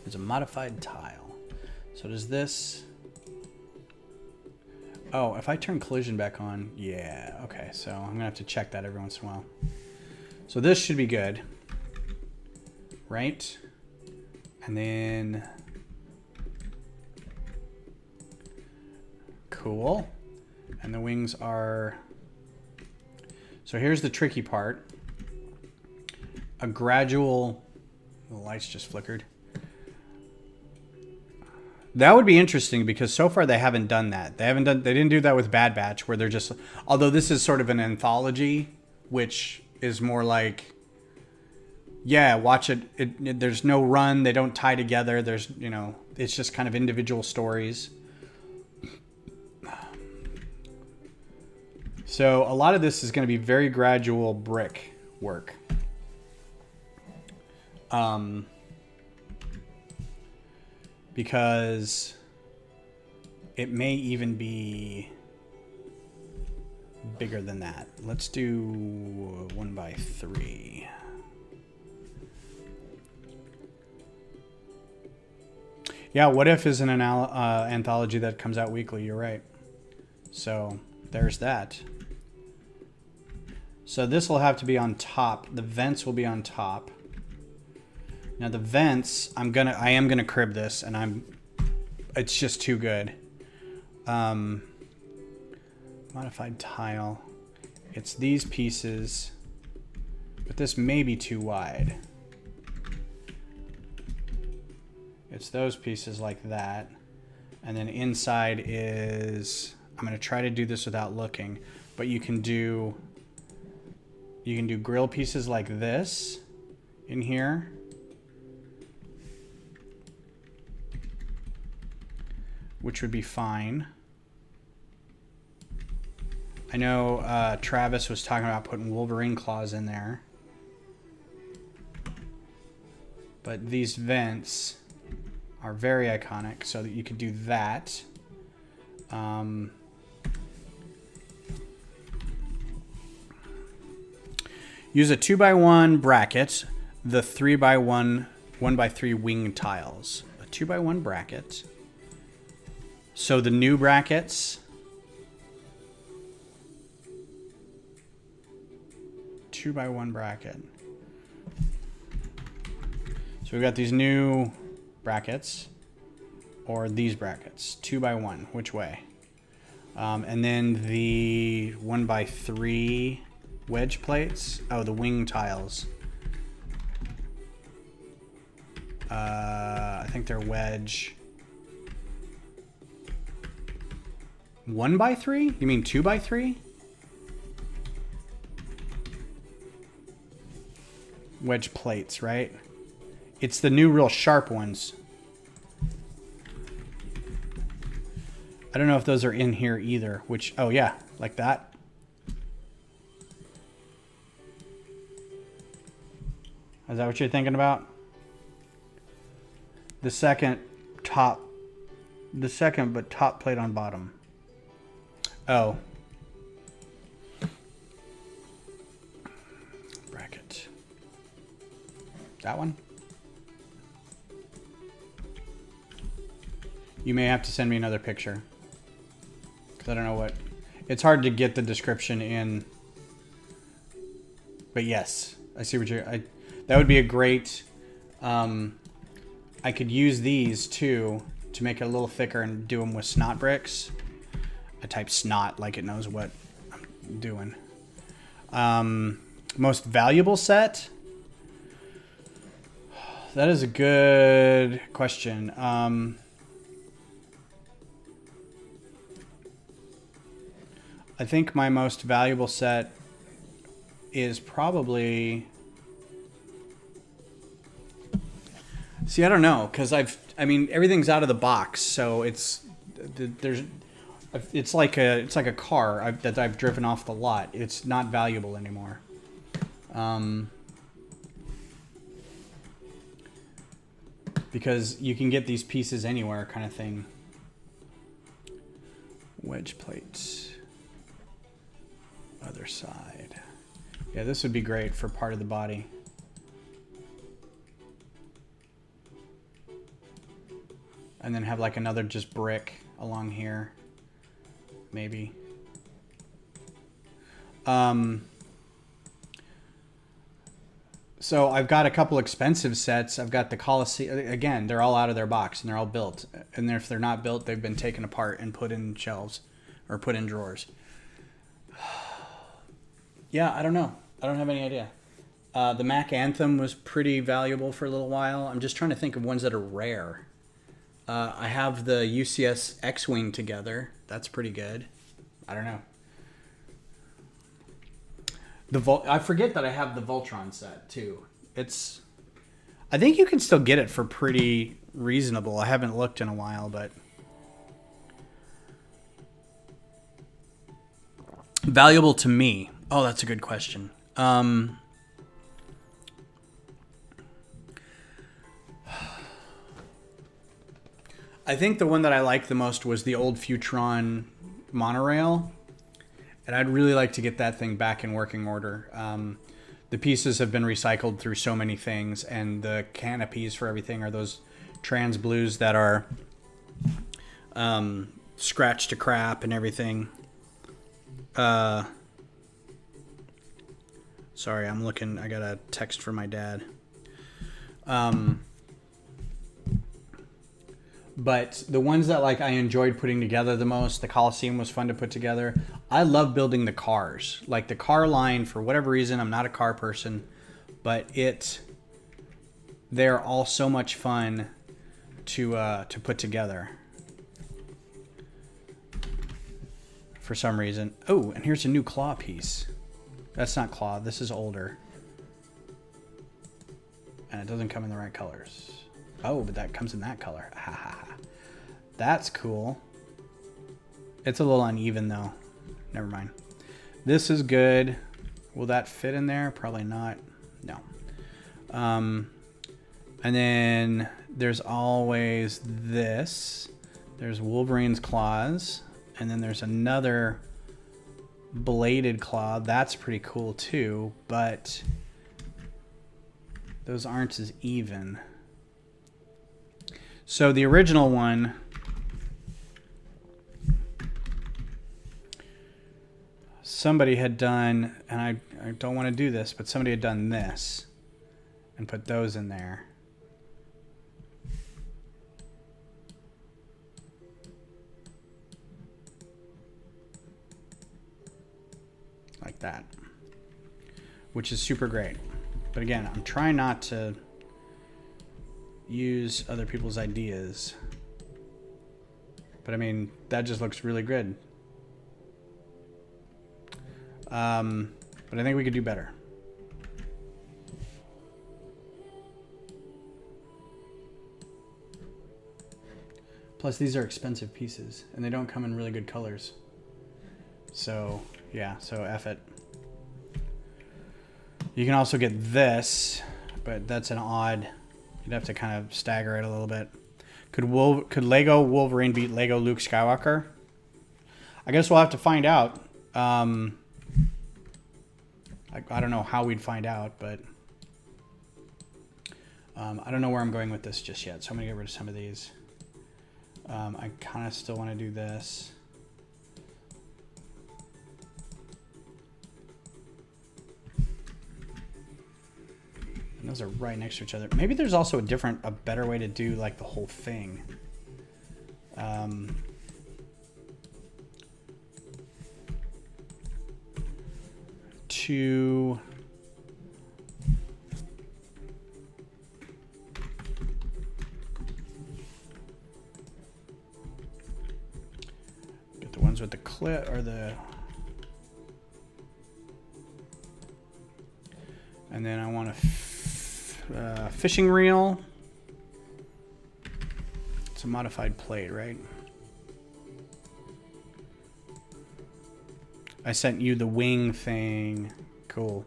It's a modified tile. So does this? Oh, if I turn collision back on, yeah, okay. So I'm gonna have to check that every once in a while. So this should be good, right? And then, cool. And the wings are, so here's the tricky part. A gradual, the lights just flickered. That would be interesting because so far they haven't done that. They didn't do that with Bad Batch where they're just, although this is sort of an anthology, which is more like, yeah, watch it. There's no run. They don't tie together. There's, it's just kind of individual stories. So a lot of this is going to be very gradual brick work. Because it may even be bigger than that. Let's do 1 by 3. Yeah, What If is an anthology that comes out weekly. You're right. So there's that. So this will have to be on top. The vents will be on top. Now the vents, I am gonna crib this, and it's just too good. Modified tile. It's these pieces, but this may be too wide. It's those pieces like that, and then inside is, I'm gonna try to do this without looking, but you can do grill pieces like this in here. Which would be fine. I know Travis was talking about putting Wolverine claws in there. But these vents are very iconic, so that you could do that. Use a 2x1 bracket, the 3x1, 1x3 wing tiles. A 2x1 bracket. So the new brackets, 2x1 bracket. So we've got these new brackets, or these brackets, 2x1, which way? And then the 1x3 wedge plates. Oh, the wing tiles. I think they're wedge. 1x3? You mean 2x3? Wedge plates, right? It's the new real sharp ones. I don't know if those are in here either, which, oh yeah, like that. Is that what you're thinking about? The second but top plate on bottom. Oh. Bracket. That one? You may have to send me another picture. Because I don't know what... It's hard to get the description in. But yes, I see what you're... that would be a great... I could use these too to make it a little thicker and do them with snot bricks. I type snot like it knows what I'm doing. Most valuable set? That is a good question. I think my most valuable set is probably... See, I don't know, because I mean, everything's out of the box, so it's like a car that I've driven off the lot. It's not valuable anymore. Because you can get these pieces anywhere, kind of thing. Wedge plates. Other side. Yeah, this would be great for part of the body. And then have like another just brick along here. Maybe. So I've got a couple expensive sets. I've got the Coliseum. Again, they're all out of their box and they're all built. And if they're not built, they've been taken apart and put in shelves or put in drawers. Yeah, I don't know. I don't have any idea. The Mac Anthem was pretty valuable for a little while. I'm just trying to think of ones that are rare. I have the UCS X-Wing together. That's pretty good. I don't know. I forget that I have the Voltron set too. I think you can still get it for pretty reasonable. I haven't looked in a while, but valuable to me. Oh, that's a good question. I think the one that I liked the most was the old Futron monorail. And I'd really like to get that thing back in working order. The pieces have been recycled through so many things, and the canopies for everything are those trans blues that are scratched to crap and everything. Sorry, I'm looking. I got a text from my dad. But the ones that like I enjoyed putting together the most, the Coliseum was fun to put together. I love building the cars. Like the car line, for whatever reason, I'm not a car person, but they're all so much fun to put together. For some reason. Oh, and here's a new claw piece. That's not claw, this is older. And it doesn't come in the right colors. Oh, but that comes in that color. Ha ha ha. That's cool. It's a little uneven though. Never mind. This is good. Will that fit in there? Probably not. No. And then there's always this. There's Wolverine's claws. And then there's another bladed claw. That's pretty cool too, but those aren't as even. So the original one, somebody had done, and I don't want to do this, but somebody had done this and put those in there. Like that, which is super great. But again, I'm trying not to use other people's ideas. But I mean, that just looks really good. But I think we could do better. Plus, these are expensive pieces, and they don't come in really good colors. So, yeah, so F it. You can also get this, but that's an odd You'd have to kind of stagger it a little bit. Could Lego Wolverine beat Lego Luke Skywalker? I guess we'll have to find out. I don't know how we'd find out, but I don't know where I'm going with this just yet. So I'm going to get rid of some of these. I kind of still want to do this. And those are right next to each other. Maybe there's also a better way to do like the whole thing. Get the ones with the clip or the. And then I want a fishing reel. It's a modified plate, right? I sent you the wing thing. Cool.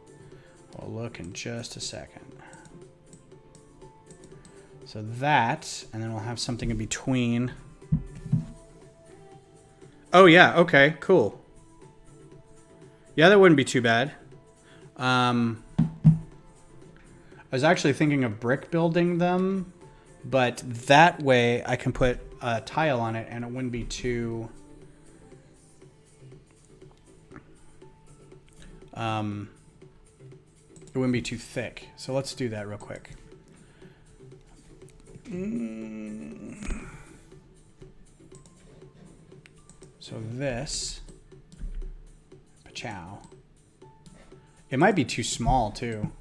I'll look in just a second. So that, and then we'll have something in between. Oh yeah, okay, cool. Yeah, that wouldn't be too bad. I was actually thinking of brick building them, but that way I can put a tile on it and it wouldn't be too... it wouldn't be too thick. So let's do that real quick. So this, pachow. It might be too small too.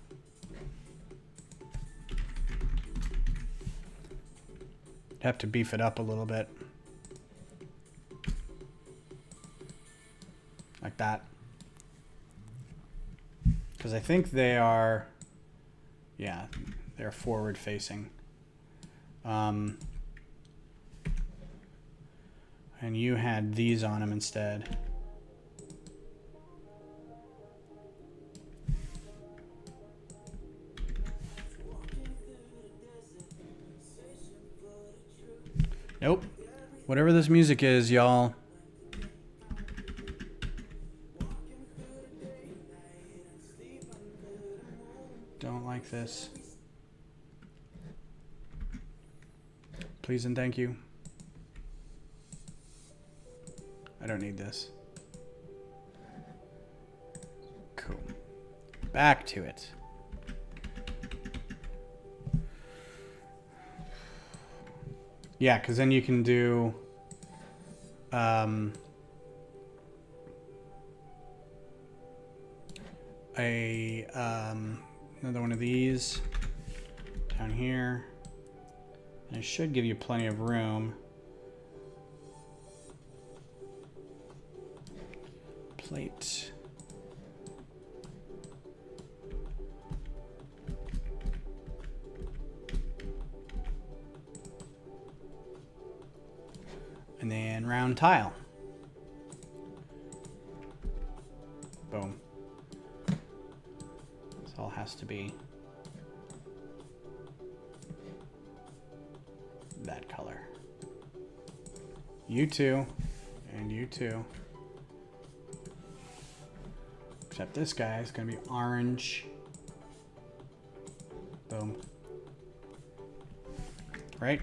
Have to beef it up a little bit. Like that. Because I think they are, yeah, they're forward facing. And you had these on them instead. Nope. Whatever this music is, y'all. Don't like this. Please and thank you. I don't need this. Cool. Back to it. Yeah, because then you can do another one of these down here. And it should give you plenty of room. Plate. And then round tile. Boom. This all has to be that color. You too. And you too. Except this guy is going to be orange. Boom. Right?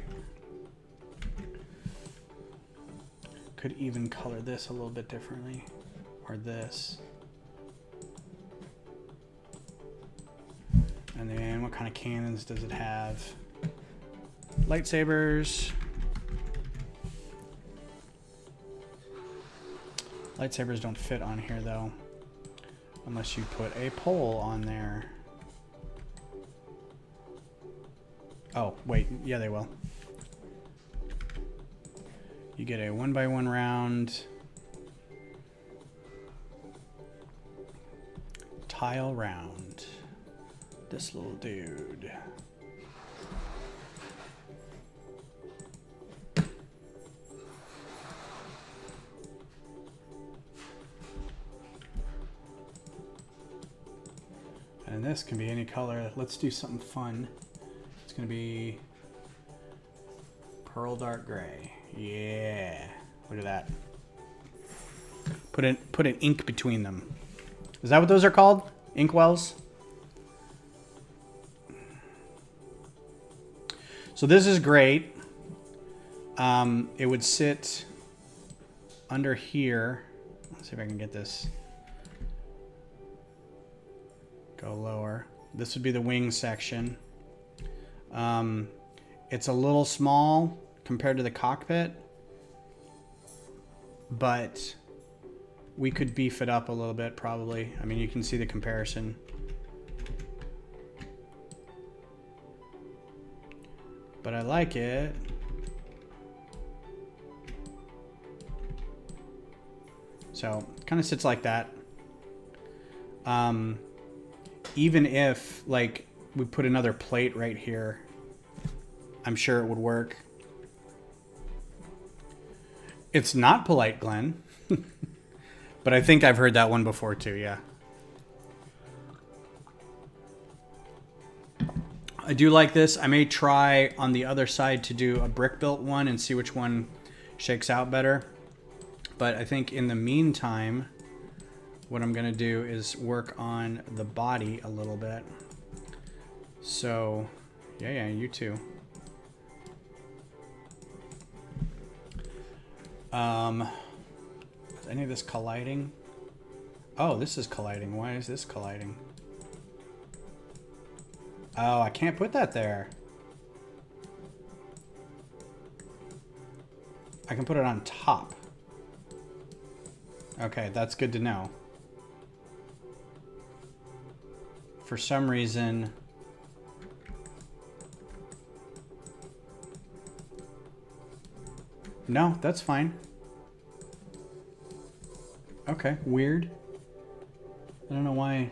Could even color this a little bit differently. Or this. And then what kind of cannons does it have? Lightsabers. Lightsabers don't fit on here though. Unless you put a pole on there. Oh, wait. Yeah, they will. You get a 1x1 round. Tile round. This little dude. And this can be any color. Let's do something fun. It's gonna be pearl dark gray. Yeah, look at that. Put an ink between them. Is that what those are called? Ink wells? So this is great. It would sit under here. Let's see if I can get this. Go lower. This would be the wing section. It's a little small compared to the cockpit, but we could beef it up a little bit probably. I mean, you can see the comparison. But I like it. So it kind of sits like that. Even if like we put another plate right here, I'm sure it would work. It's not polite, Glenn. But I think I've heard that one before too, yeah. I do like this. I may try on the other side to do a brick built one and see which one shakes out better. But I think in the meantime, what I'm gonna do is work on the body a little bit. So, yeah, you too. Is any of this colliding? Oh, this is colliding. Why is this colliding? Oh, I can't put that there. I can put it on top. Okay, that's good to know. For some reason... No, that's fine. Okay, weird. I don't know why.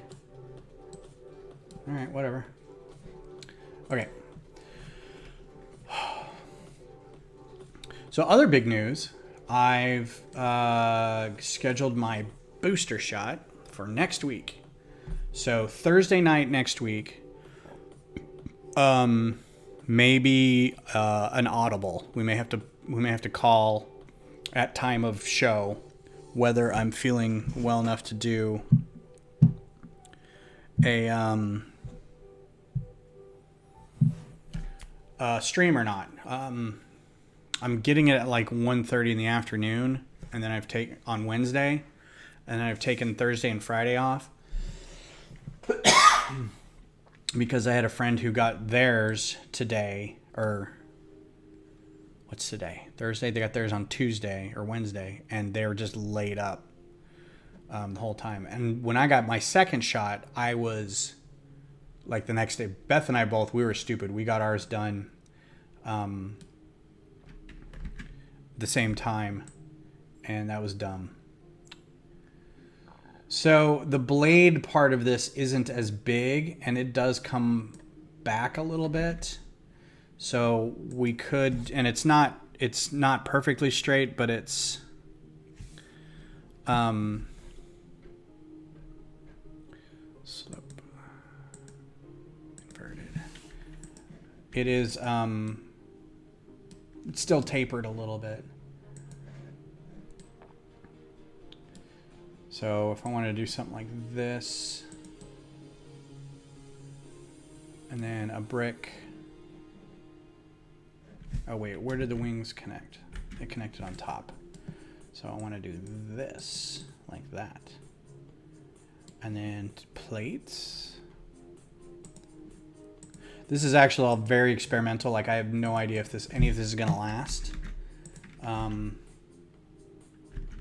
Alright, whatever. Okay. So other big news. I've scheduled my booster shot for next week. So Thursday night next week. Maybe an audible. We may have to call at time of show whether I'm feeling well enough to do a stream or not. I'm getting it at like 1:30 in the afternoon, and then I've taken on Wednesday, and then I've taken Thursday and Friday off because I had a friend who got theirs today, or what's today? Thursday. They got theirs on Tuesday or Wednesday, and they were just laid up the whole time. And when I got my second shot, I was like the next day. Beth and I both, we were stupid. We got ours done the same time, and that was dumb. So the blade part of this isn't as big, and it does come back a little bit. So we could, and it's not perfectly straight, but it's slope inverted. It is it's still tapered a little bit. So if I wanted to do something like this, and then a brick. Oh wait, where did the wings connect? They connected on top. So I want to do this, like that. And then plates. This is actually all very experimental. Like I have no idea if any of this is gonna last. No,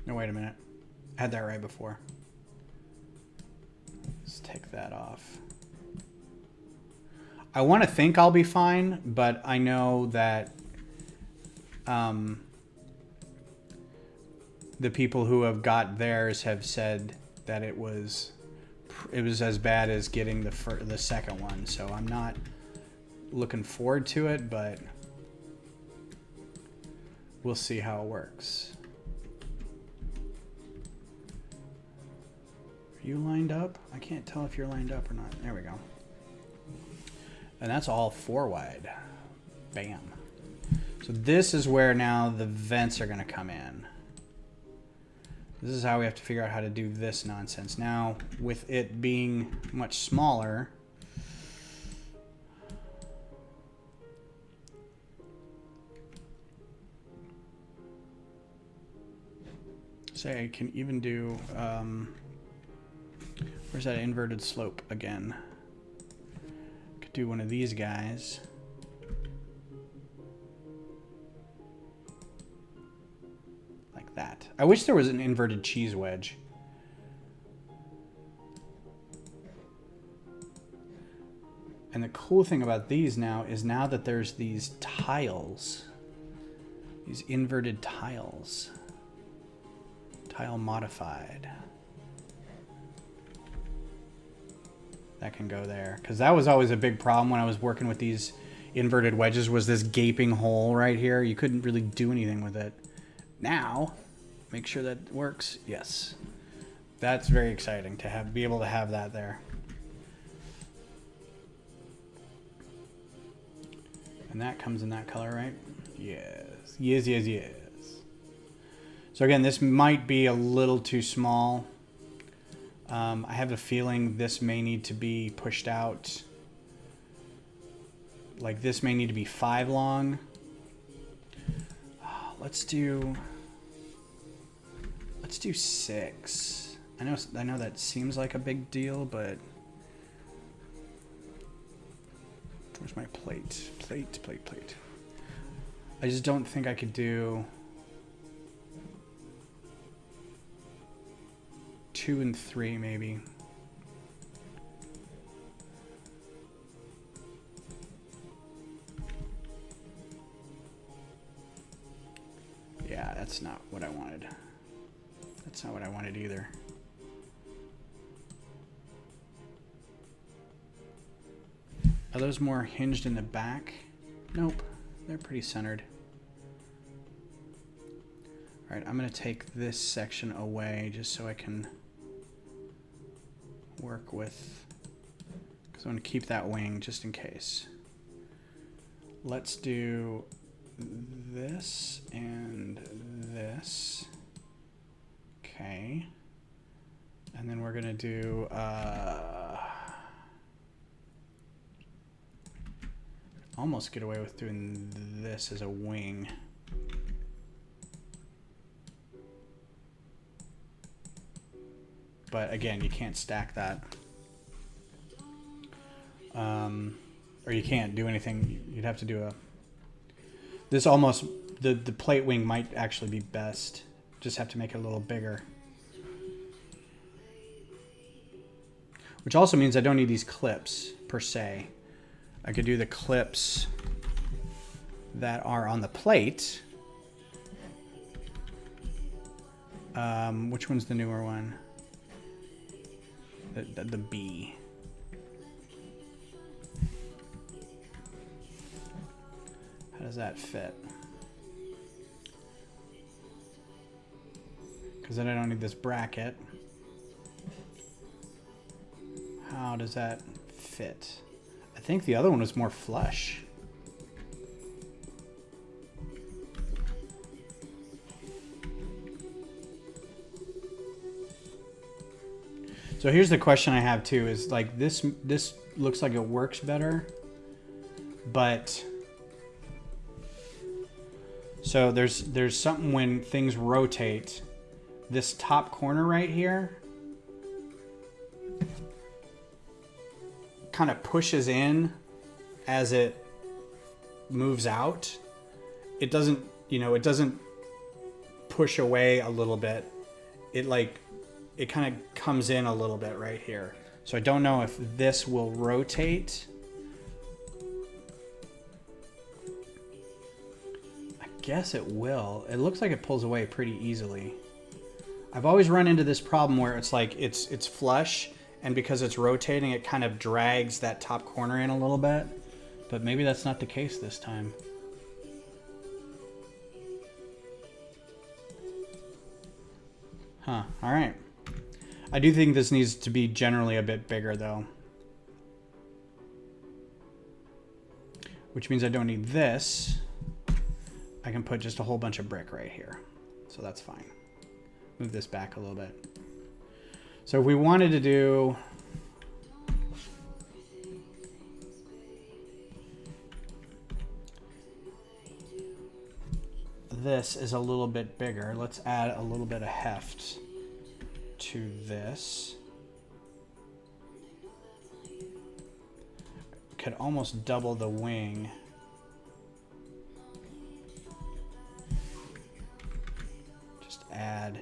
wait a minute. I had that right before. Let's take that off. I want to think I'll be fine, but I know that the people who have got theirs have said that it was as bad as getting the second one. So I'm not looking forward to it, but we'll see how it works. Are you lined up? I can't tell if you're lined up or not. There we go. And that's all 4 wide. Bam. So this is where now the vents are going to come in. This is how we have to figure out how to do this nonsense. Now, with it being much smaller, say I can even do, where's that inverted slope again? Could do one of these guys. Like that. I wish there was an inverted cheese wedge. And the cool thing about these now is now that there's these tiles, these inverted tiles. Tile modified. That can go there. Because that was always a big problem when I was working with these inverted wedges, was this gaping hole right here. You couldn't really do anything with it. Now, make sure that works. Yes. That's very exciting to be able to have that there. And that comes in that color, right? Yes. Yes, yes, yes. So again, this might be a little too small. I have a feeling this may need to be pushed out. Like this may need to be 5 long. Let's do 6. I know that seems like a big deal, but where's my plate? Plate. I just don't think I could do 2 and 3 maybe. Yeah, that's not what I wanted. That's not what I wanted either. Are those more hinged in the back? Nope, they're pretty centered. All right, I'm gonna take this section away just so I can work with, because I want to keep that wing just in case. Let's do this and this. Okay. And then we're gonna do almost get away with doing this as a wing. But again, you can't stack that. Or you can't do anything. You'd have to do a... This almost... The plate wing might actually be best. Just have to make it a little bigger. Which also means I don't need these clips, per se. I could do the clips that are on the plate. Which one's the newer one? The B. How does that fit? Because then I don't need this bracket. How does that fit? I think the other one was more flush. So here's the question I have too, is like this looks like it works better, but so there's something when things rotate, this top corner right here kind of pushes in as it moves out. It doesn't, it doesn't push away a little bit. It kind of comes in a little bit right here. So I don't know if this will rotate. I guess it will. It looks like it pulls away pretty easily. I've always run into this problem where it's like it's flush, and because it's rotating, it kind of drags that top corner in a little bit. But maybe that's not the case this time. Huh, all right. I do think this needs to be generally a bit bigger though. which means I don't need this. I can put just a whole bunch of brick right here. So that's fine. Move this back a little bit. So if we wanted to do this is a little bit bigger. Let's add a little bit of heft to this. Could almost double the wing. Just add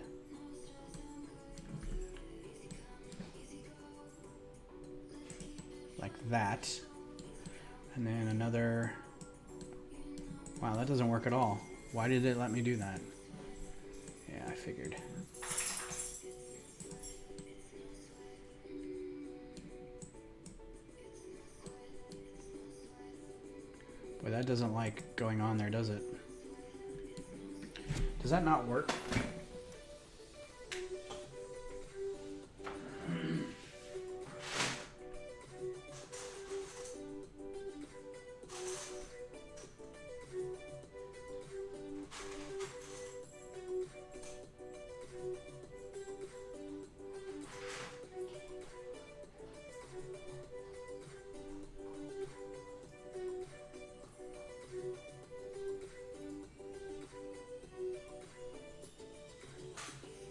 like that. And then another. Wow, that doesn't work at all. Why did it let me do that? Yeah, I figured. Boy, that doesn't like going on there, does it? Does that not work?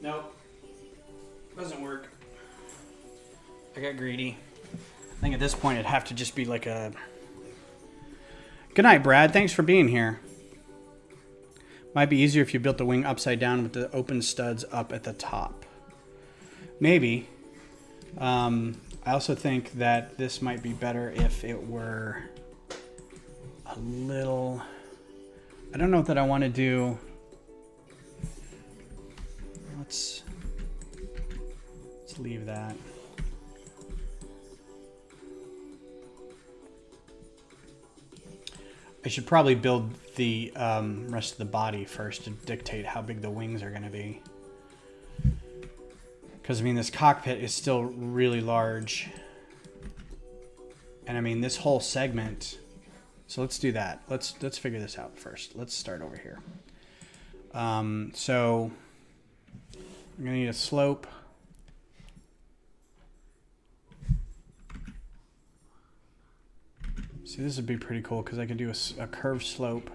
Nope. Doesn't work. I got greedy. I think at this point it'd have to just be like a... Good night, Brad. Thanks for being here. Might be easier if you built the wing upside down with the open studs up at the top. Maybe. I also think that this might be better if it were a little... I don't know that I want to do... Let's leave that. I should probably build the rest of the body first to dictate how big the wings are going to be. Because, I mean, this cockpit is still really large. And, I mean, this whole segment... So let's do that. Let's figure this out first. Let's start over here. So... I'm going to need a slope. See, this would be pretty cool because I can do a curved slope.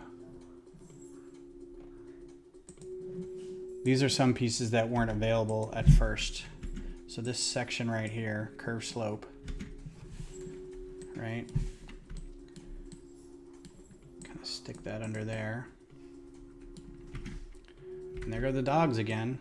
These are some pieces that weren't available at first. So this section right here, curved slope, right? Kind of stick that under there. And there go the dogs again.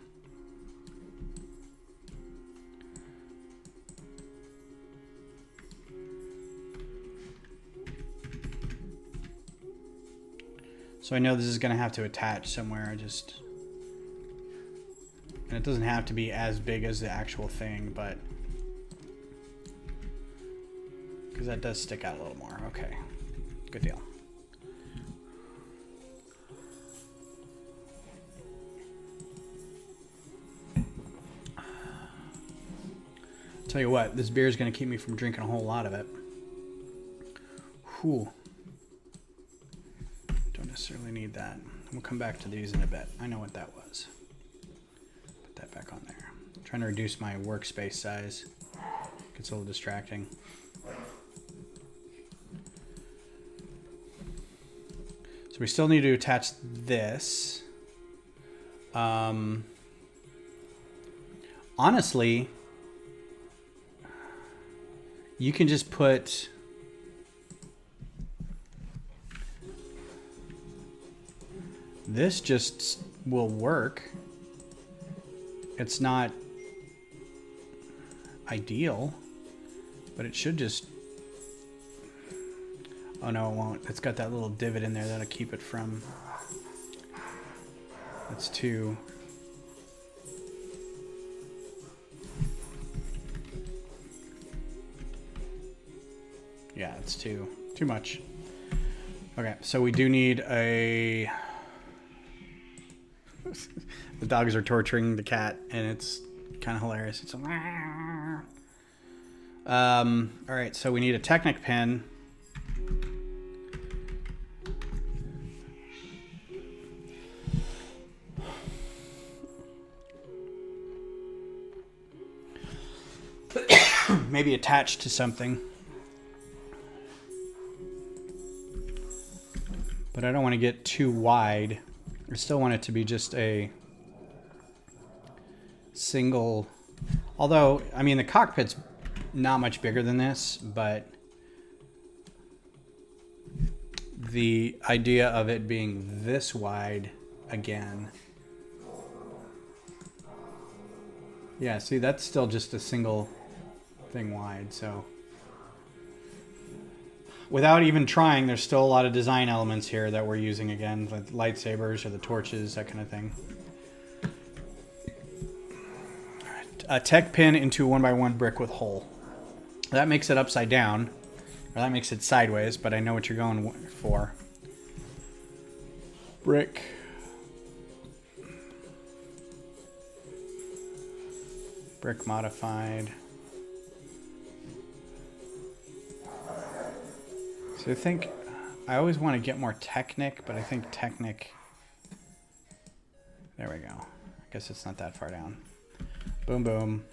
So I know this is going to have to attach somewhere. And it doesn't have to be as big as the actual thing, but because that does stick out a little more. Okay, good deal. Tell you what, this beer is going to keep me from drinking a whole lot of it. Whew. Necessarily need that. We'll come back to these in a bit. I know what that was. Put that back on there. I'm trying to reduce my workspace size. Gets a little distracting. So we still need to attach this. Honestly, you can just put... This just will work. It's not ideal, but it should just... Oh no, it won't. It's got that little divot in there that'll keep it from... That's too... Yeah, it's too much. Okay, so we do need a... The dogs are torturing the cat, and it's kind of hilarious. It's a... all right, so we need a Technic pin maybe attached to something. But I don't want to get too wide. I still want it to be just a single, although, I mean, the cockpit's not much bigger than this, but the idea of it being this wide again. Yeah, see, that's still just a single thing wide, so. Without even trying, there's still a lot of design elements here that we're using again, like lightsabers or the torches, that kind of thing. A tech pin into a 1x1 brick with hole. That makes it upside down, or that makes it sideways, but I know what you're going for. Brick. Brick modified. So I think, I always want to get more Technic, but I think Technic, there we go. I guess it's not that far down. Boom, boom.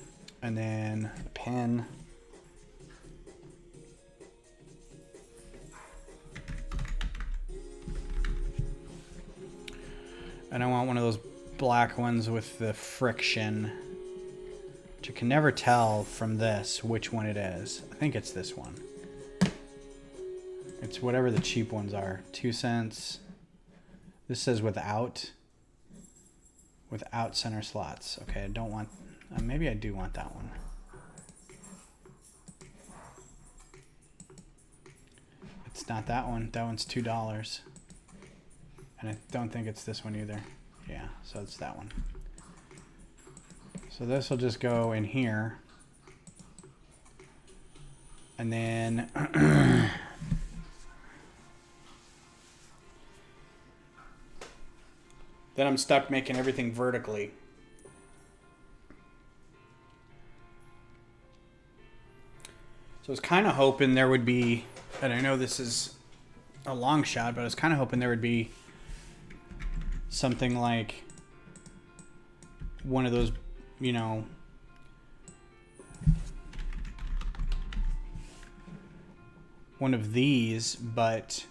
And then a pin. And I want one of those black ones with the friction. Which you can never tell from this which one it is. I think it's this one. It's whatever the cheap ones are. 2 cents. This says without center slots. Okay, I don't want, maybe I do want that one. It's not that one. That one's $2. And I don't think it's this one either. Yeah, so it's that one. So this will just go in here. And then then I'm stuck making everything vertically. So I was kind of hoping there would be, and I know this is a long shot, but I was kind of hoping there would be something like one of those, you know, one of these, but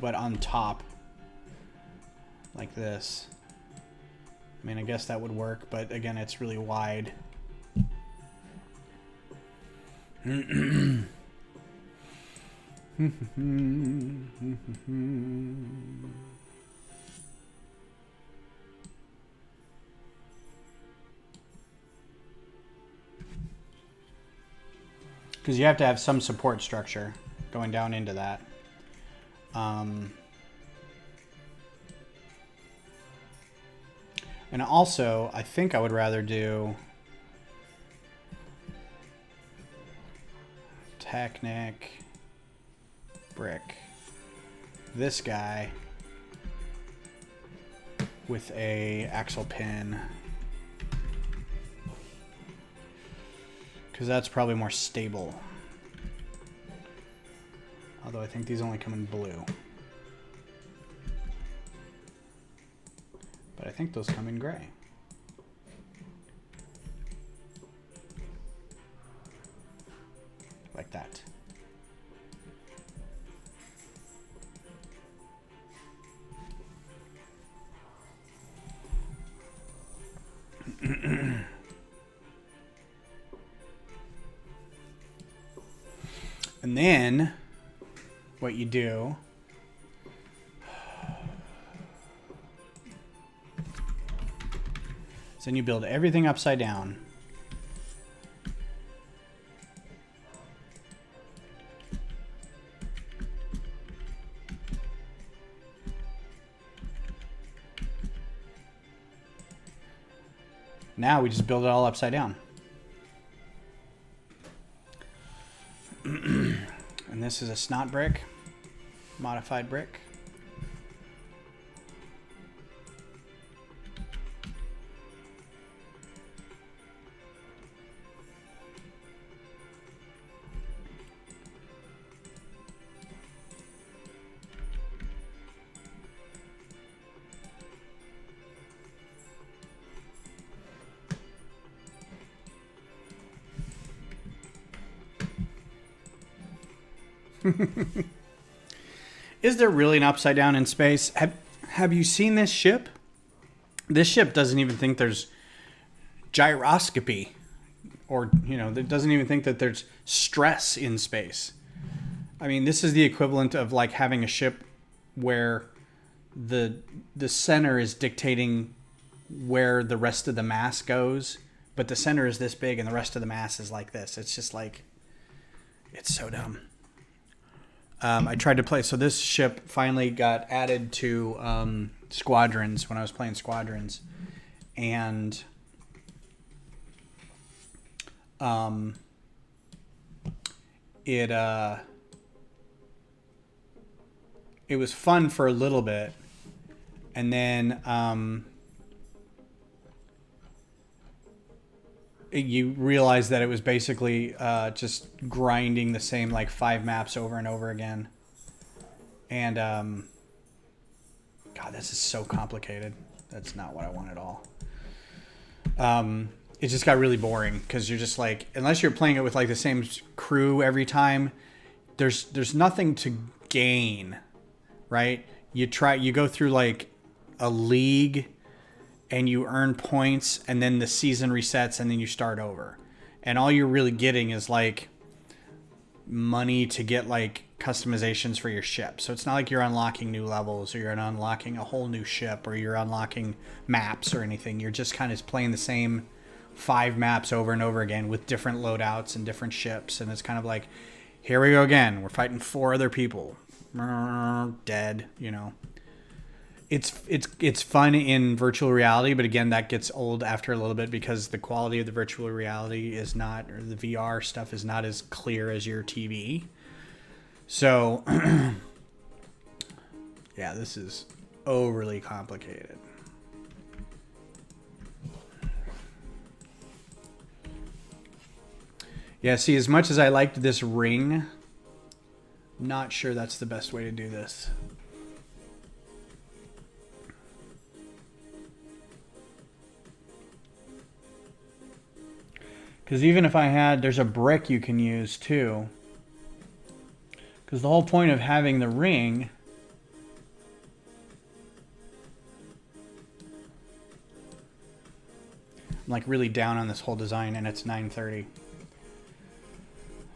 on top, like this. I mean, I guess that would work, but again, it's really wide. Because you have to have some support structure going down into that. And also, I think I would rather do Technic, brick, this guy with a axle pin, because that's probably more stable. Although I think these only come in blue. But I think those come in gray. Like that. And then what you do is then you build everything upside down. Now we just build it all upside down. And this is a snot brick, modified brick. Is there really an upside down in space? Have you seen this ship? This ship doesn't even think there's gyroscopy, or it doesn't even think that there's stress in space. I mean, this is the equivalent of like having a ship where the center is dictating where the rest of the mass goes, but the center is this big and the rest of the mass is like this. It's just like, it's so dumb. I tried to play, so this ship finally got added to Squadrons when I was playing Squadrons, and it was fun for a little bit, and then you realize that it was basically just grinding the same like 5 maps over and over again. And God, this is so complicated. That's not what I want at all. It just got really boring because you're just like, unless you're playing it with like the same crew every time, there's nothing to gain, right? You go through like a league and you earn points, and then the season resets, and then you start over. And all you're really getting is like money to get like customizations for your ship. So it's not like you're unlocking new levels, or you're unlocking a whole new ship, or you're unlocking maps or anything. You're just kind of playing the same 5 maps over and over again with different loadouts and different ships. And it's kind of like, here we go again. We're fighting 4 other people. Dead, It's fun in virtual reality, but again, that gets old after a little bit because the quality of the virtual reality is not, or the VR stuff is not as clear as your TV. So, yeah, this is overly complicated. Yeah, see, as much as I liked this ring, not sure that's the best way to do this. Because even if I had, there's a brick you can use too. Because the whole point of having the ring I'm like really down on this whole design, and it's 9:30.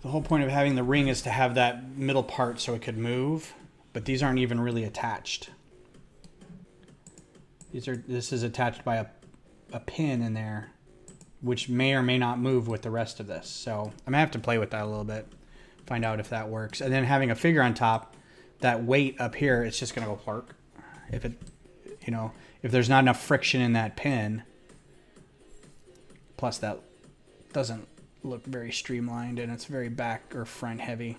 The whole point of having the ring is to have that middle part so it could move, but these aren't even really attached. This is attached by a pin in there, which may or may not move with the rest of this. So I'm gonna have to play with that a little bit, find out if that works. And then having a figure on top, that weight up here, it's just gonna go plurk. If if there's not enough friction in that pin, plus that doesn't look very streamlined and it's very back or front heavy.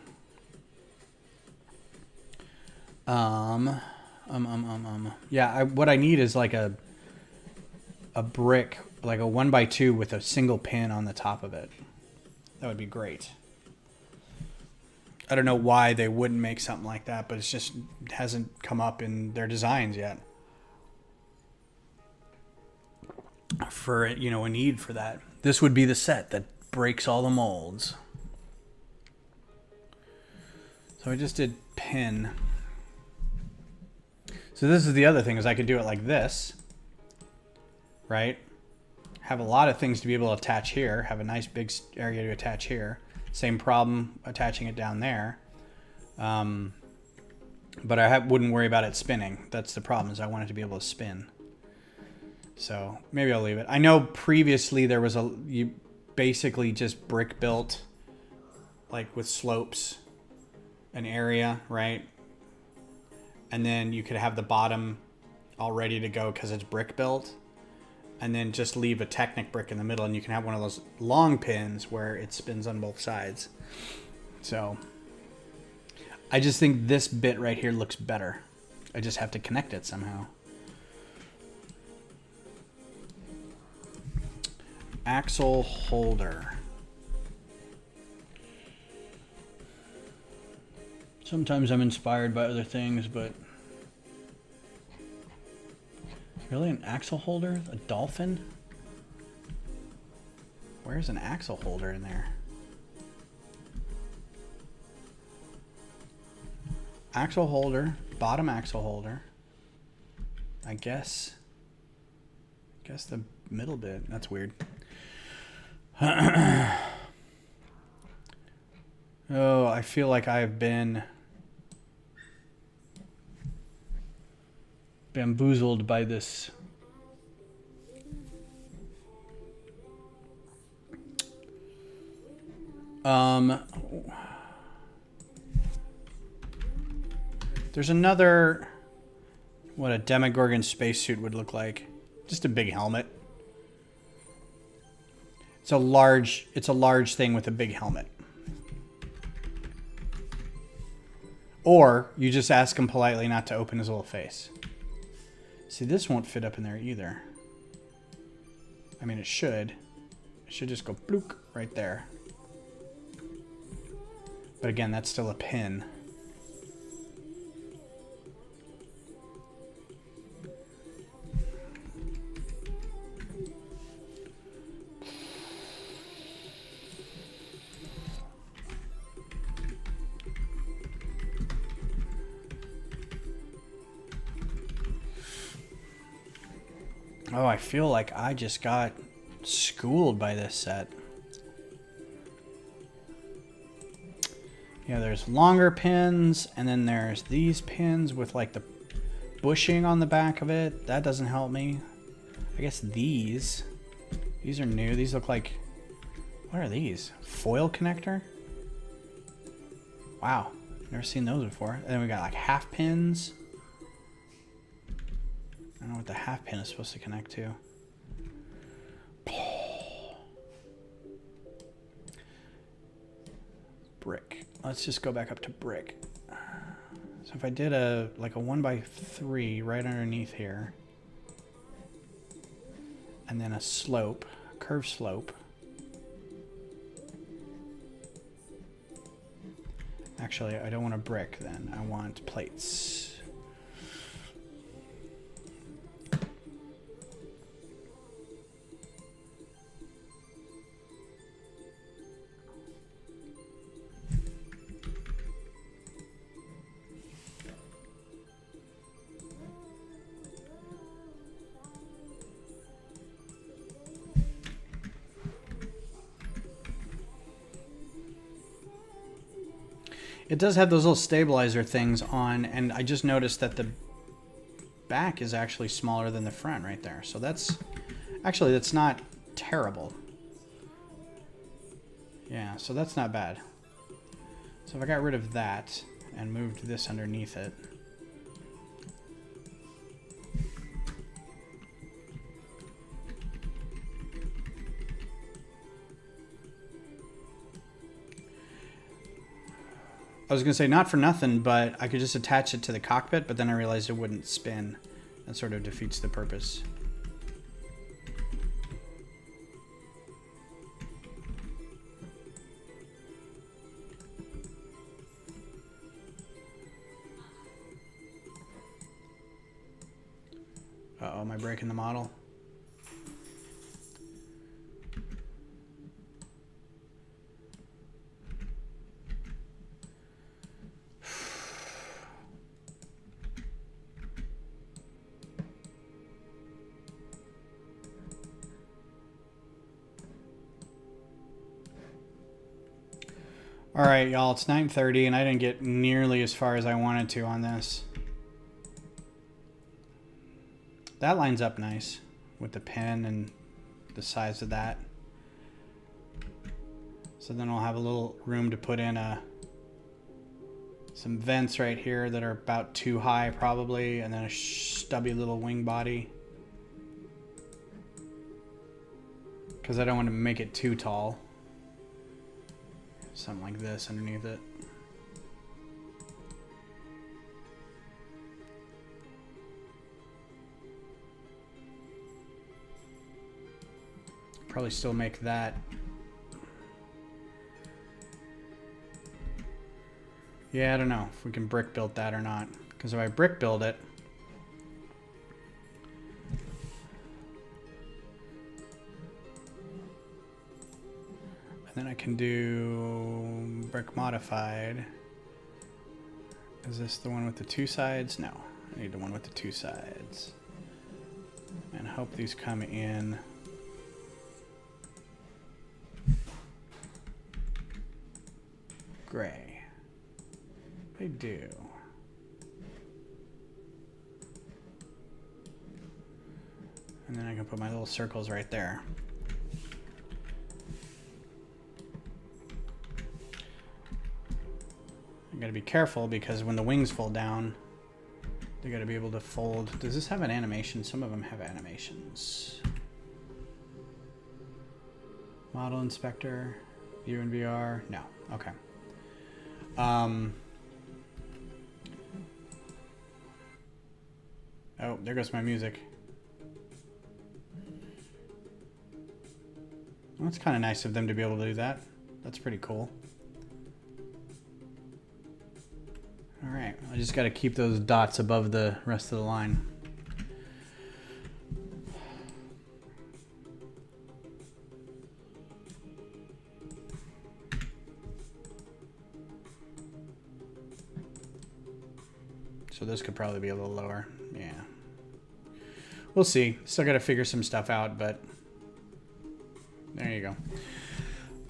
Yeah, what I need is like a brick, like a 1x2 with a single pin on the top of it. That would be great. I don't know why they wouldn't make something like that, but it just hasn't come up in their designs yet. For a need for that. This would be the set that breaks all the molds. So I just did pin. So this is the other thing, is I could do it like this, right? Have a lot of things to be able to attach here. Have a nice big area to attach here. Same problem attaching it down there. But I wouldn't worry about it spinning. That's the problem, is I want it to be able to spin. So maybe I'll leave it. I know previously there was you basically just brick built, like with slopes, an area, right? And then you could have the bottom all ready to go because it's brick built. And then just leave a Technic brick in the middle, and you can have one of those long pins where it spins on both sides. So I just think this bit right here looks better. I just have to connect it somehow. Axle holder. Sometimes I'm inspired by other things, but really, an axle holder? A dolphin? Where's an axle holder in there? axle holder, bottom axle holder. I guess the middle bit. That's weird. Oh, I feel like I've been bamboozled by this. There's another, what a Demogorgon spacesuit would look like. Just a big helmet. It's a large thing with a big helmet. Or you just ask him politely not to open his little face. See, this won't fit up in there either. I mean, it should. It should just go blook right there. But again, that's still a pin. Oh, I feel like I just got schooled by this set. Yeah, there's longer pins, and then there's these pins with like the bushing on the back of it. That doesn't help me. I guess these are new. These look like, what are these? Foil connector? Wow, never seen those before. And then we got like half pins. I don't know what the half pin is supposed to connect to. Brick. Let's just go back up to brick. So if I did a 1x3 right underneath here, and then a slope, curved slope. Actually, I don't want a brick then. I want plates. It does have those little stabilizer things on, and I just noticed that the back is actually smaller than the front right there. So that's not terrible. Yeah, so that's not bad. So if I got rid of that and moved this underneath it. I was going to say, not for nothing, but I could just attach it to the cockpit, but then I realized it wouldn't spin. That sort of defeats the purpose. Uh-oh, am I breaking the model? All right, y'all, it's 9:30 and I didn't get nearly as far as I wanted to on this. That lines up nice with the pin and the size of that. So then I'll have a little room to put in some vents right here that are about too high probably, and then a stubby little wing body. Because I don't want to make it too tall. Something like this underneath it. Probably still make that. Yeah, I don't know if we can brick build that or not. Because if I brick build it, then I can do brick modified, Is this the one with the 2 sides? No, I need the one with the 2 sides. And hope these come in. Gray. They do. And then I can put my little circles right there. I gotta be careful because when the wings fold down, they gotta be able to fold. Does this have an animation? Some of them have animations. Model inspector, view in VR. No, okay. Oh, there goes my music. Well, it's kind of nice of them to be able to do that. That's pretty cool. All right, I just got to keep those dots above the rest of the line. So this could probably be a little lower. Yeah. We'll see. Still got to figure some stuff out, but there you go.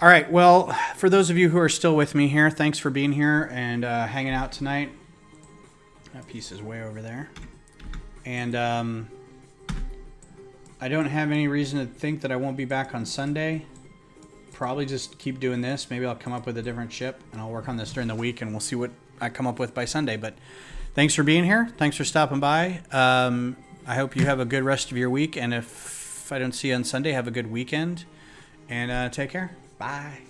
All right. Well, for those of you who are still with me here, thanks for being here and hanging out tonight. That piece is way over there. And I don't have any reason to think that I won't be back on Sunday. Probably just keep doing this. Maybe I'll come up with a different ship and I'll work on this during the week and we'll see what I come up with by Sunday. But thanks for being here. Thanks for stopping by. I hope you have a good rest of your week. And if I don't see you on Sunday, have a good weekend. And take care. Bye.